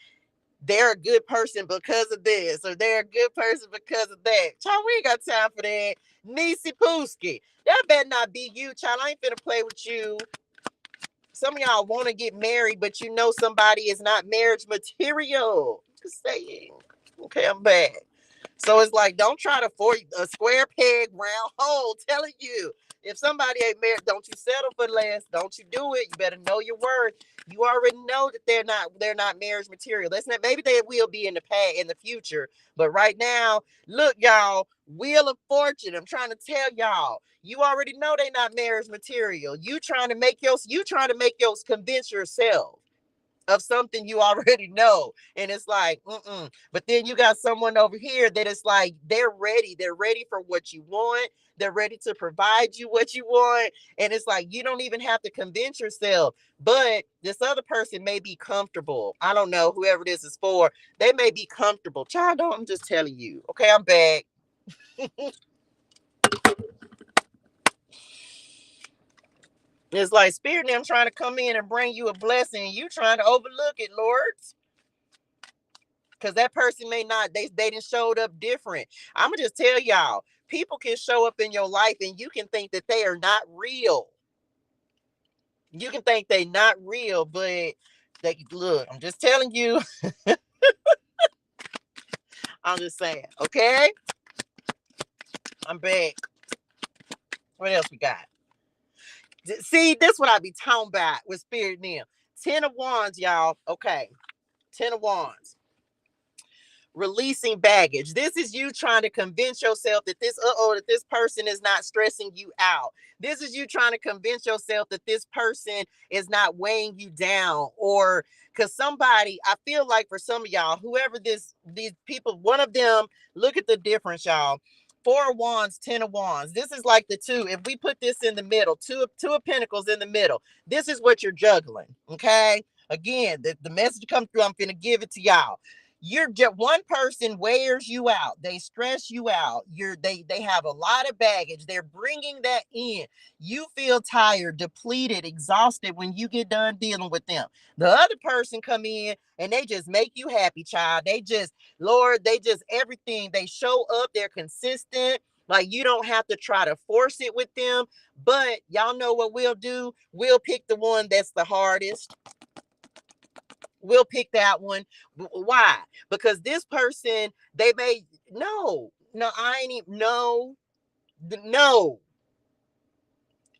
they're a good person because of this, or they're a good person because of that. Child, we ain't got time for that. Niecy Pooski. That better not be you, child. I ain't finna play with you. Some of y'all want to get married, but you know somebody is not marriage material. Just saying. Okay, I'm back. So it's like, don't try to force a square peg, round hole. Telling you, if somebody ain't married, don't you settle for less. Don't you do it. You better know your worth. You already know that they're not marriage material. That's not. Maybe they will be in the past, in the future, but right now, look, y'all, Wheel of Fortune. I'm trying to tell y'all. You already know they not marriage material. You trying to make convince yourself of something you already know. And it's like, But then you got someone over here that is like, they're ready. They're ready for what you want. They're ready to provide you what you want. And it's like, you don't even have to convince yourself. But this other person may be comfortable. I don't know, whoever this is for, they may be comfortable. Child, I'm just telling you. Okay, I'm back. It's like Spirit and them trying to come in and bring you a blessing. You trying to overlook it, Lord. Because that person may not, they didn't showed up different. I'm going to just tell y'all, people can show up in your life and you can think that they are not real. You can think they not real, but they look, I'm just telling you. I'm just saying, okay? I'm back. What else we got? See, this is what I be talking about with Spirit and them. 10 of Wands, y'all. Okay. 10 of Wands. Releasing baggage. This is you trying to convince yourself that this person is not stressing you out. This is you trying to convince yourself that this person is not weighing you down, or because somebody, I feel like for some of y'all, whoever these people, one of them, look at the difference, y'all. 4 of Wands, 10 of Wands. This is like the two. If we put this in the middle, two of Pentacles in the middle, this is what you're juggling. Okay. Again, the message comes through. I'm going to give it to y'all. You're just, one person wears you out. They stress you out. They have a lot of baggage. They're bringing that in. You feel tired, depleted, exhausted when you get done dealing with them. The other person come in and they just make you happy, child. They just, Lord, they just everything. They show up. They're consistent. Like, you don't have to try to force it with them. But y'all know what we'll do? We'll pick the one that's the hardest. We'll pick that one. Why? Because this person, they may, I ain't even, no.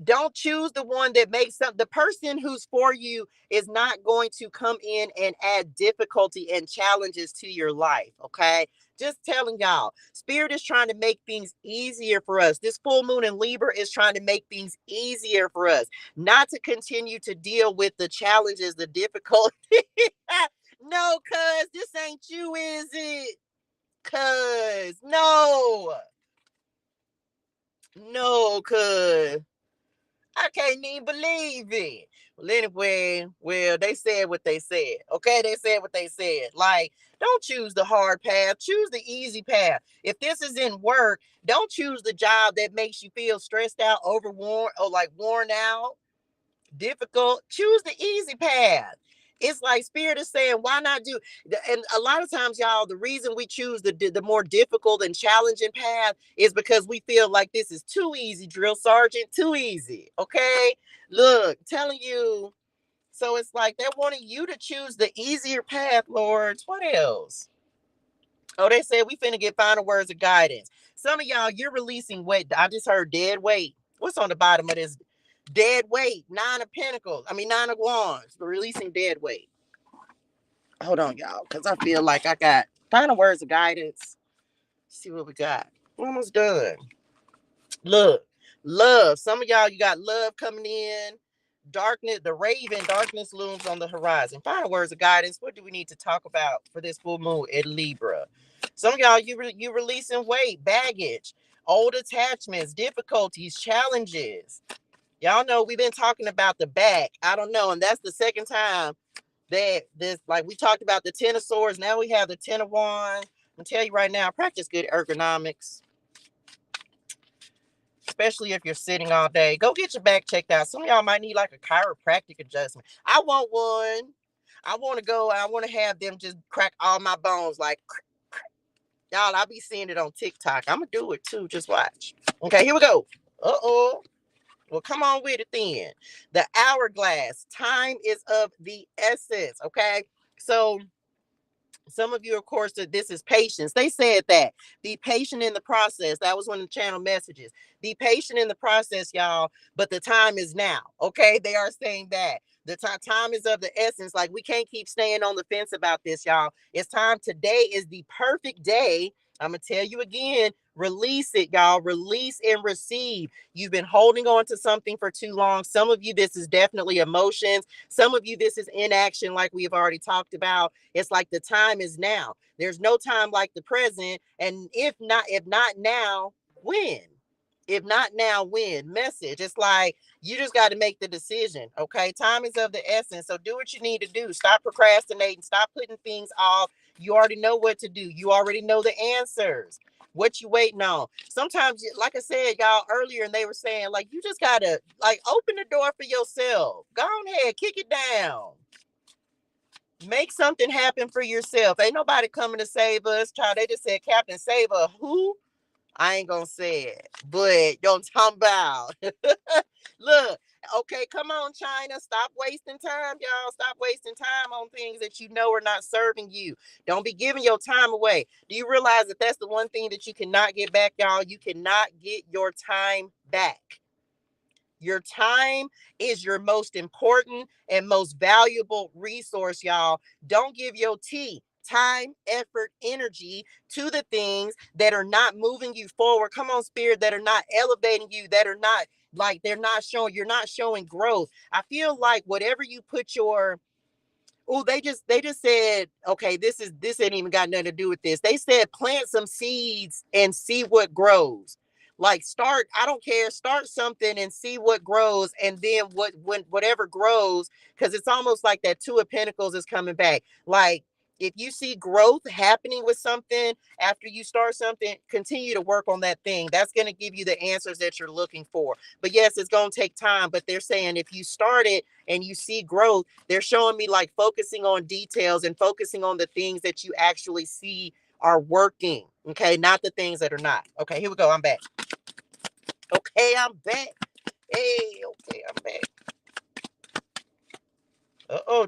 Don't choose the one that makes the person who's for you is not going to come in and add difficulty and challenges to your life. Okay. Just telling y'all, Spirit is trying to make things easier for us. This full moon in Libra is trying to make things easier for us, not to continue to deal with the challenges, the difficulty. No, cuz this ain't you, is it? Cuz no, cuz I can't even believe it. Well, anyway, they said what they said. Okay, they said what they said. Like, don't choose the hard path. Choose the easy path. If this is in work, don't choose the job that makes you feel stressed out, overworn, or like worn out, difficult. Choose the easy path. It's like Spirit is saying, why not do? And a lot of times, y'all, the reason we choose the more difficult and challenging path is because we feel like this is too easy, drill sergeant, too easy. Okay, look, telling you. So it's like they're wanting you to choose the easier path, Lords. What else? Oh, they said we finna get final words of guidance. Some of y'all, you're releasing weight. I just heard dead weight. What's on the bottom of this? Dead weight. 9 of Pentacles. 9 of Wands. Releasing dead weight. Hold on, y'all, because I feel like I got final words of guidance. Let's see what we got. We're almost done. Look, love. Some of y'all, you got love coming in. Darkness, the raven, darkness looms on the horizon. Final words of guidance. What do we need to talk about for this full moon in Libra? Some of y'all, you releasing weight, baggage, old attachments, difficulties, challenges. Y'all know we've been talking about the back. I don't know, and that's the second time that this, like, we talked about the 10 of Swords. Now we have the 10 of Wands. I'm gonna tell you right now, practice good ergonomics, especially if you're sitting all day. Go get your back checked out. Some of y'all might need like a chiropractic adjustment. I want one. I want to have them just crack all my bones like, y'all, I'll be seeing it on TikTok. I'm gonna do it too. Just watch. Okay, here we go. Uh-oh. Well, come on with it then. The hourglass. Time is of the essence. Okay. So some of you, of course, that this is patience. They said that. Be patient in the process. That was one of the channel messages. Be patient in the process, y'all. But the time is now. Okay. They are saying that. The time is of the essence. Like, we can't keep staying on the fence about this, y'all. It's time. Today is the perfect day. I'm going to tell you again, release it, y'all. Release and receive. You've been holding on to something for too long. Some of you, this is definitely emotions. Some of you, this is inaction, like we've already talked about. It's like the time is now. There's no time like the present. And if not now, when? If not now, when? Message. It's like, you just got to make the decision. Okay. Time is of the essence. So do what you need to do. Stop procrastinating. Stop putting things off. You already know what to do. You already know the answers. What you waiting on? Sometimes, like I said, y'all earlier, and they were saying, like, you just gotta like open the door for yourself. Go ahead, kick it down. Make something happen for yourself. Ain't nobody coming to save us, child. They just said, Captain, save us. Who? I ain't gonna say it, but don't talk about. Look, okay, come on, China. Stop wasting time, y'all. Stop wasting time on things that you know are not serving you. Don't be giving your time away. Do you realize that that's the one thing that you cannot get back, y'all? You cannot get your time back. Your time is your most important and most valuable resource, y'all. Don't give your time, effort, energy to the things that are not moving you forward. Come on, spirit, that are not elevating you, that are not like, they're not showing, you're not showing growth. I feel like whatever you put your, oh, they just said, okay, this ain't even got nothing to do with this. They said plant some seeds and see what grows. Like, start, I don't care, start something and see what grows, and then whatever grows, because it's almost like that Two of Pentacles is coming back. Like, if you see growth happening with something after you start something, continue to work on that thing. That's going to give you the answers that you're looking for. But yes, it's going to take time. But they're saying if you start it and you see growth, they're showing me like focusing on details and focusing on the things that you actually see are working. Okay, not the things that are not. Okay, here we go. I'm back. Okay, I'm back. Hey, okay, I'm back.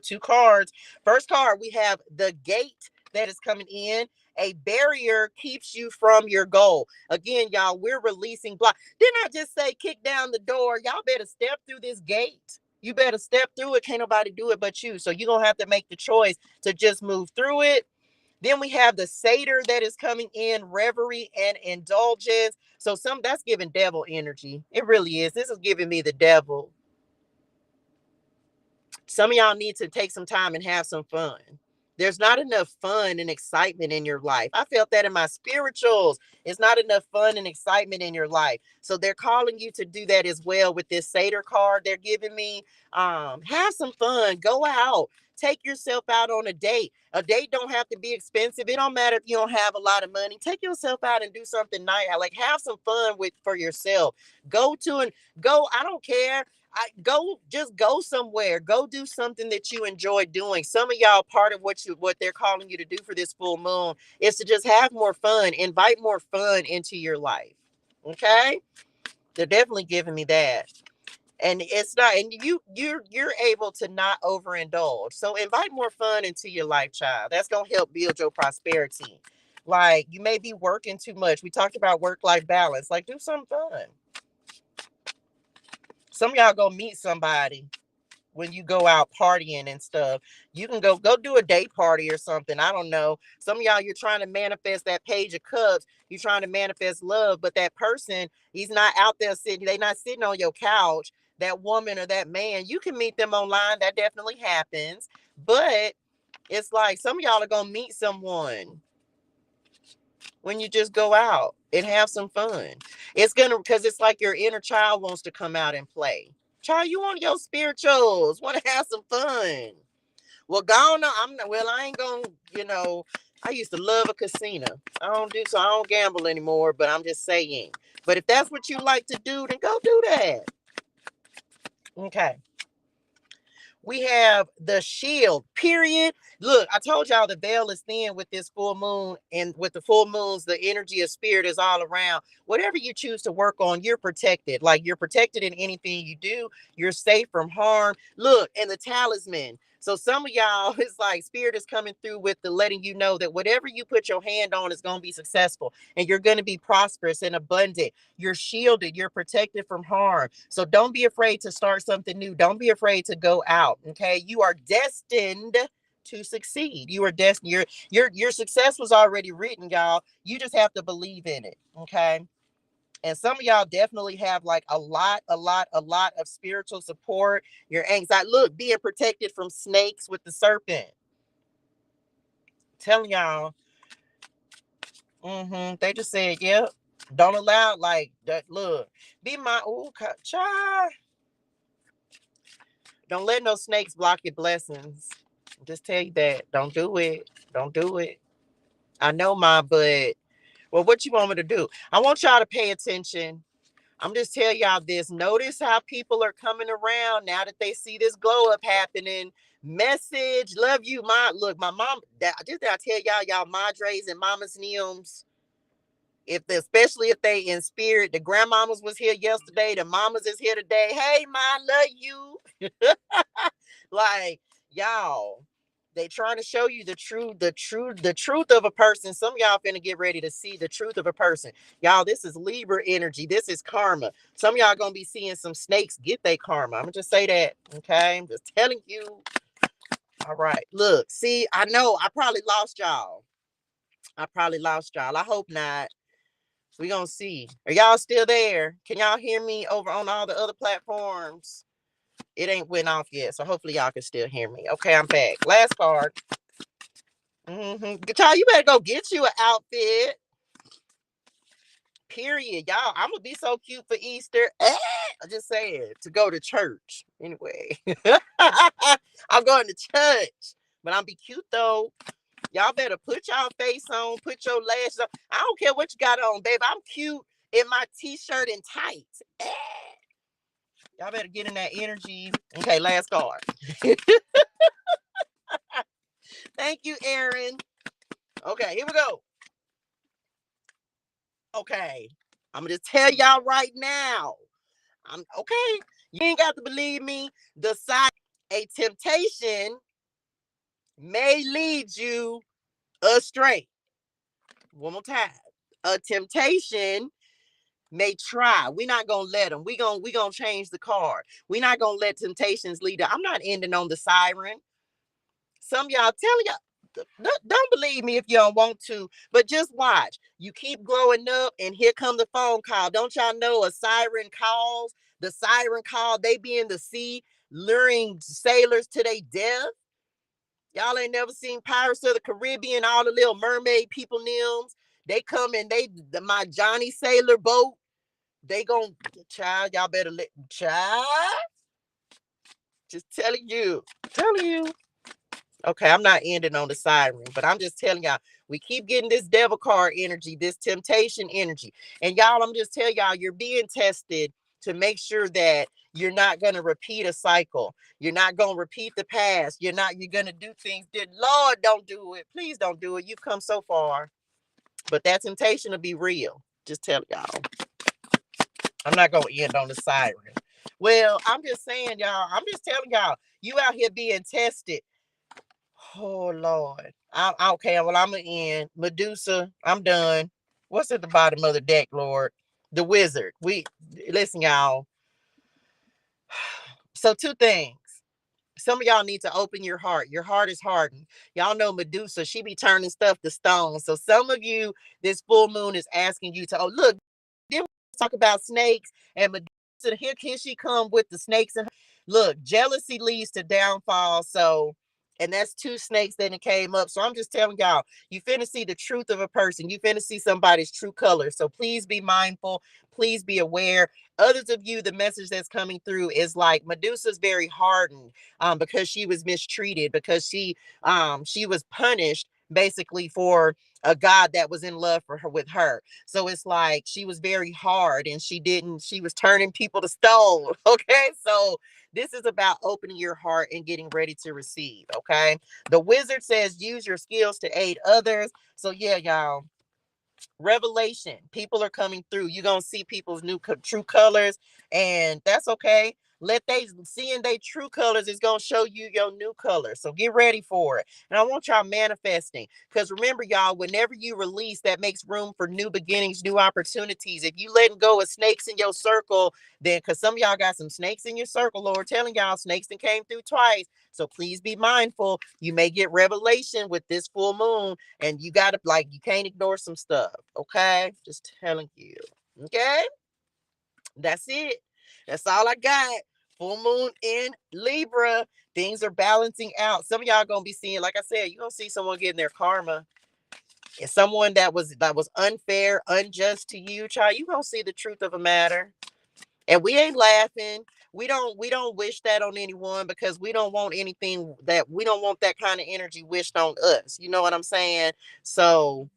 Two cards. First card, we have the gate that is coming in. A barrier keeps you from your goal. Again, y'all, we're releasing block. Didn't I just say kick down the door? Y'all better step through this gate. You better step through it. Can't nobody do it but you. So you're going to have to make the choice to just move through it. Then we have the satyr that is coming in, reverie and indulgence. So that's giving devil energy. It really is. This is giving me the devil. Some of y'all need to take some time and have some fun. There's not enough fun and excitement in your life. I felt that in my spirituals. It's not enough fun and excitement in your life. So they're calling you to do that as well with this satyr card they're giving me. Have some fun. Go out. Take yourself out on a date. A date don't have to be expensive. It don't matter if you don't have a lot of money. Take yourself out and do something nice. Like, have some fun for yourself. Go. I don't care. Just go somewhere. Go do something that you enjoy doing. Some of y'all, part of what they're calling you to do for this full moon is to just have more fun. Invite more fun into your life. Okay? They're definitely giving me that. And it's not, and you're able to not overindulge. So invite more fun into your life, child. That's gonna help build your prosperity. Like, you may be working too much. We talked about work-life balance. Like, do something fun. Some of y'all go meet somebody when you go out partying and stuff. You can go do a day party or something. I don't know. Some of y'all, you're trying to manifest that Page of Cups. You're trying to manifest love, but that person, he's not out there sitting. They're not sitting on your couch. That woman or that man, you can meet them online. That definitely happens. But it's like some of y'all are gonna meet someone when you just go out and have some fun. It's gonna, because it's like your inner child wants to come out and play. Child, you want your spirituals, want to have some fun. Well, gone. I ain't gonna. I used to love a casino. I don't gamble anymore. But I'm just saying. But if that's what you like to do, then go do that. Okay. We have the shield, period. Look, I told y'all the veil is thin with this full moon, and with the full moons, the energy of spirit is all around. Whatever you choose to work on, you're protected. Like, you're protected in anything you do. You're safe from harm. Look, and the talisman. So some of y'all, it's like spirit is coming through with the letting you know that whatever you put your hand on is going to be successful, and you're going to be prosperous and abundant. You're shielded. You're protected from harm. So don't be afraid to start something new. Don't be afraid to go out. Okay. You are destined to succeed. You are destined. Your success was already written, y'all. You just have to believe in it. Okay. And some of y'all definitely have like a lot of spiritual support. Your anxiety. Look, being protected from snakes with the serpent. Telling y'all. They just said, yep. Don't allow like that. Look, be my child. Don't let no snakes block your blessings. Just tell you that. Don't do it. Don't do it. I know, but well, what you want me to do? I want y'all to pay attention. I'm just telling y'all this. Notice how people are coming around now that they see this glow up happening. Message, love you, my look, my mom. Just I tell y'all madres and mamas niums. Especially if they in spirit, the grandmamas was here yesterday, the mamas is here today. Hey, ma, love you. Like, y'all, they trying to show you the truth of a person. Some of y'all finna get ready to see the truth of a person. Y'all, this is Libra energy. This is karma. Some of y'all gonna be seeing some snakes get their karma. I'm gonna just say that. Okay, I'm just telling you. All right, look, see, I know I probably lost y'all. I hope not. We gonna see. Are y'all still there? Can y'all hear me over on all the other platforms? It ain't went off yet, so hopefully y'all can still hear me. Okay, I'm back. Last card. Child, you better go get you an outfit. Period. Y'all, I'm gonna be so cute for Easter. I just said to go to church. Anyway. I'm going to church. But I'm be cute though. Y'all better put y'all face on, put your lashes on. I don't care what you got on, baby. I'm cute in my t-shirt and tights. Y'all better get in that energy. Okay, last card. Thank you, Aaron. Okay, here we go. Okay, I'm gonna just tell y'all right now. I'm okay. You ain't got to believe me. The side, a temptation may lead you astray. One more time. A temptation may try. We're not gonna let them. We gonna change the card. We're not gonna let temptations lead. I'm not ending on the siren. Some y'all telling y'all, don't believe me if you don't want to, but just watch. You keep growing up, and here come the phone call. Don't y'all know a siren calls? The siren call. They be in the sea, luring sailors to their death. Y'all ain't never seen Pirates of the Caribbean. All the little mermaid people names. They come and my Johnny Sailor boat. They gon' child. Y'all better let child. Just telling you. Okay, I'm not ending on the siren, but I'm just telling y'all, we keep getting this devil card energy, this temptation energy. And y'all, I'm just telling y'all, you're being tested to make sure that you're not going to repeat a cycle. You're not going to repeat the past. You're going to do things that, Lord, don't do it. Please don't do it. You've come so far. But that temptation will be real. Just tell y'all. I'm not going to end on the siren. Well, I'm just saying, y'all, I'm just telling y'all, you out here being tested. Oh Lord. Okay, well, I'm gonna end. Medusa, I'm done. What's at the bottom of the deck, Lord? The wizard. Listen, y'all. So two things. Some of y'all need to open your heart. Your heart is hardened. Y'all know Medusa, she be turning stuff to stone. So some of you, this full moon is asking you to, look, then we talk about snakes, and Medusa, here she come with the snakes. And look, jealousy leads to downfall. So, and that's two snakes that it came up. So I'm just telling y'all, you finna see the truth of a person. You finna see somebody's true color. So please be mindful. Please be aware. Others of you, the message that's coming through is like Medusa's very hardened because she was mistreated, because she was punished basically for a god that was in love for her with her. So it's like she was very hard and she was turning people to stone. Okay. So this is about opening your heart and getting ready to receive. Okay. The wizard says use your skills to aid others. So yeah, y'all, revelation, people are coming through. You're gonna see people's true colors, and that's okay. Let they seeing they true colors is gonna show you your new colors. So get ready for it. And I want y'all manifesting, because remember, y'all, whenever you release, that makes room for new beginnings, new opportunities. If you letting go of snakes in your circle, then because some of y'all got some snakes in your circle, Lord telling y'all snakes that came through twice. So please be mindful. You may get revelation with this full moon, and you gotta, like, you can't ignore some stuff. Okay, just telling you. Okay, that's it. That's all I got. Full moon in Libra, things are balancing out. Some of y'all gonna be seeing, like I said, you're gonna see someone getting their karma. And someone that was unfair, unjust to you, child, you gonna see the truth of a matter. And we ain't laughing. We don't wish that on anyone, because we don't want anything, that we don't want that kind of energy wished on us. You know what I'm saying? So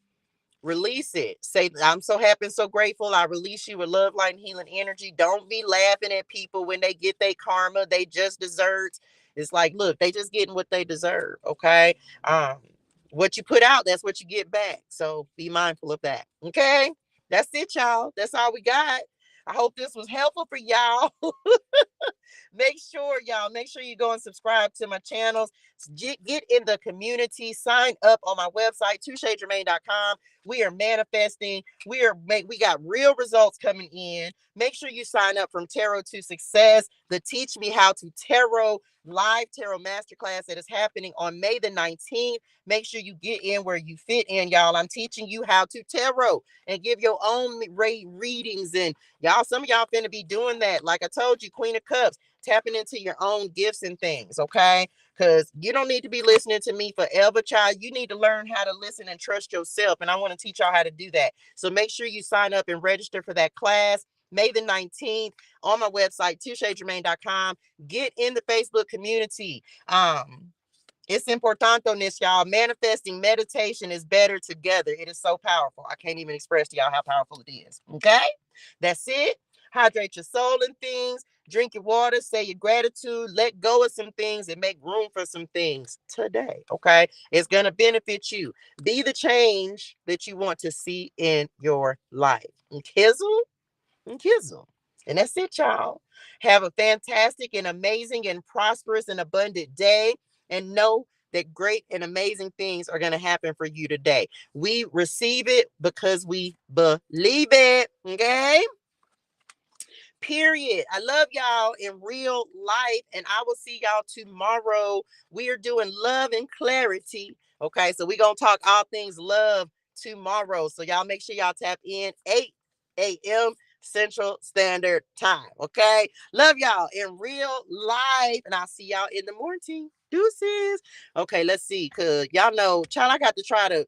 release it. Say, I'm so happy and so grateful. I release you with love, light, and healing energy. Don't be laughing at people when they get their karma. They just desserts. It's like, look, they just getting what they deserve. Okay. Um, what you put out, that's what you get back. So be mindful of that. Okay. That's it, y'all. That's all we got. I hope this was helpful for y'all. Make sure you go and subscribe to my channels. Get in the community. Sign up on my website, ToShaeGermaine.com. We are manifesting. We got real results coming in. Make sure you sign up from Tarot to Success, the Teach Me How to Tarot live tarot masterclass that is happening on May the 19th. Make sure you get in where you fit in, y'all. I'm teaching you how to tarot and give your own readings. And y'all, some of y'all finna be doing that. Like I told you, Queen of Cups, tapping into your own gifts and things, okay? Because you don't need to be listening to me forever, child. You need to learn how to listen and trust yourself. And I want to teach y'all how to do that. So make sure you sign up and register for that class May the 19th on my website, ToShaeGermaine.com. Get in the Facebook community. It's important on this, y'all. Manifesting meditation is better together. It is so powerful. I can't even express to y'all how powerful it is. Okay? That's it. Hydrate your soul and things. Drink your water. Say your gratitude. Let go of some things and make room for some things today. Okay? It's going to benefit you. Be the change that you want to see in your life. Kizzle and Kizzle. And that's it, y'all. Have a fantastic and amazing and prosperous and abundant day. And know that great and amazing things are going to happen for you today. We receive it because we believe it. Okay? Period. I love y'all in real life, and I will see y'all tomorrow. We are doing love and clarity. Okay, so we're gonna talk all things love tomorrow. So y'all make sure y'all tap in 8 a.m. Central Standard Time. Okay, love y'all in real life, and I'll see y'all in the morning. Deuces. Okay, let's see, cause y'all know, child, I got to try to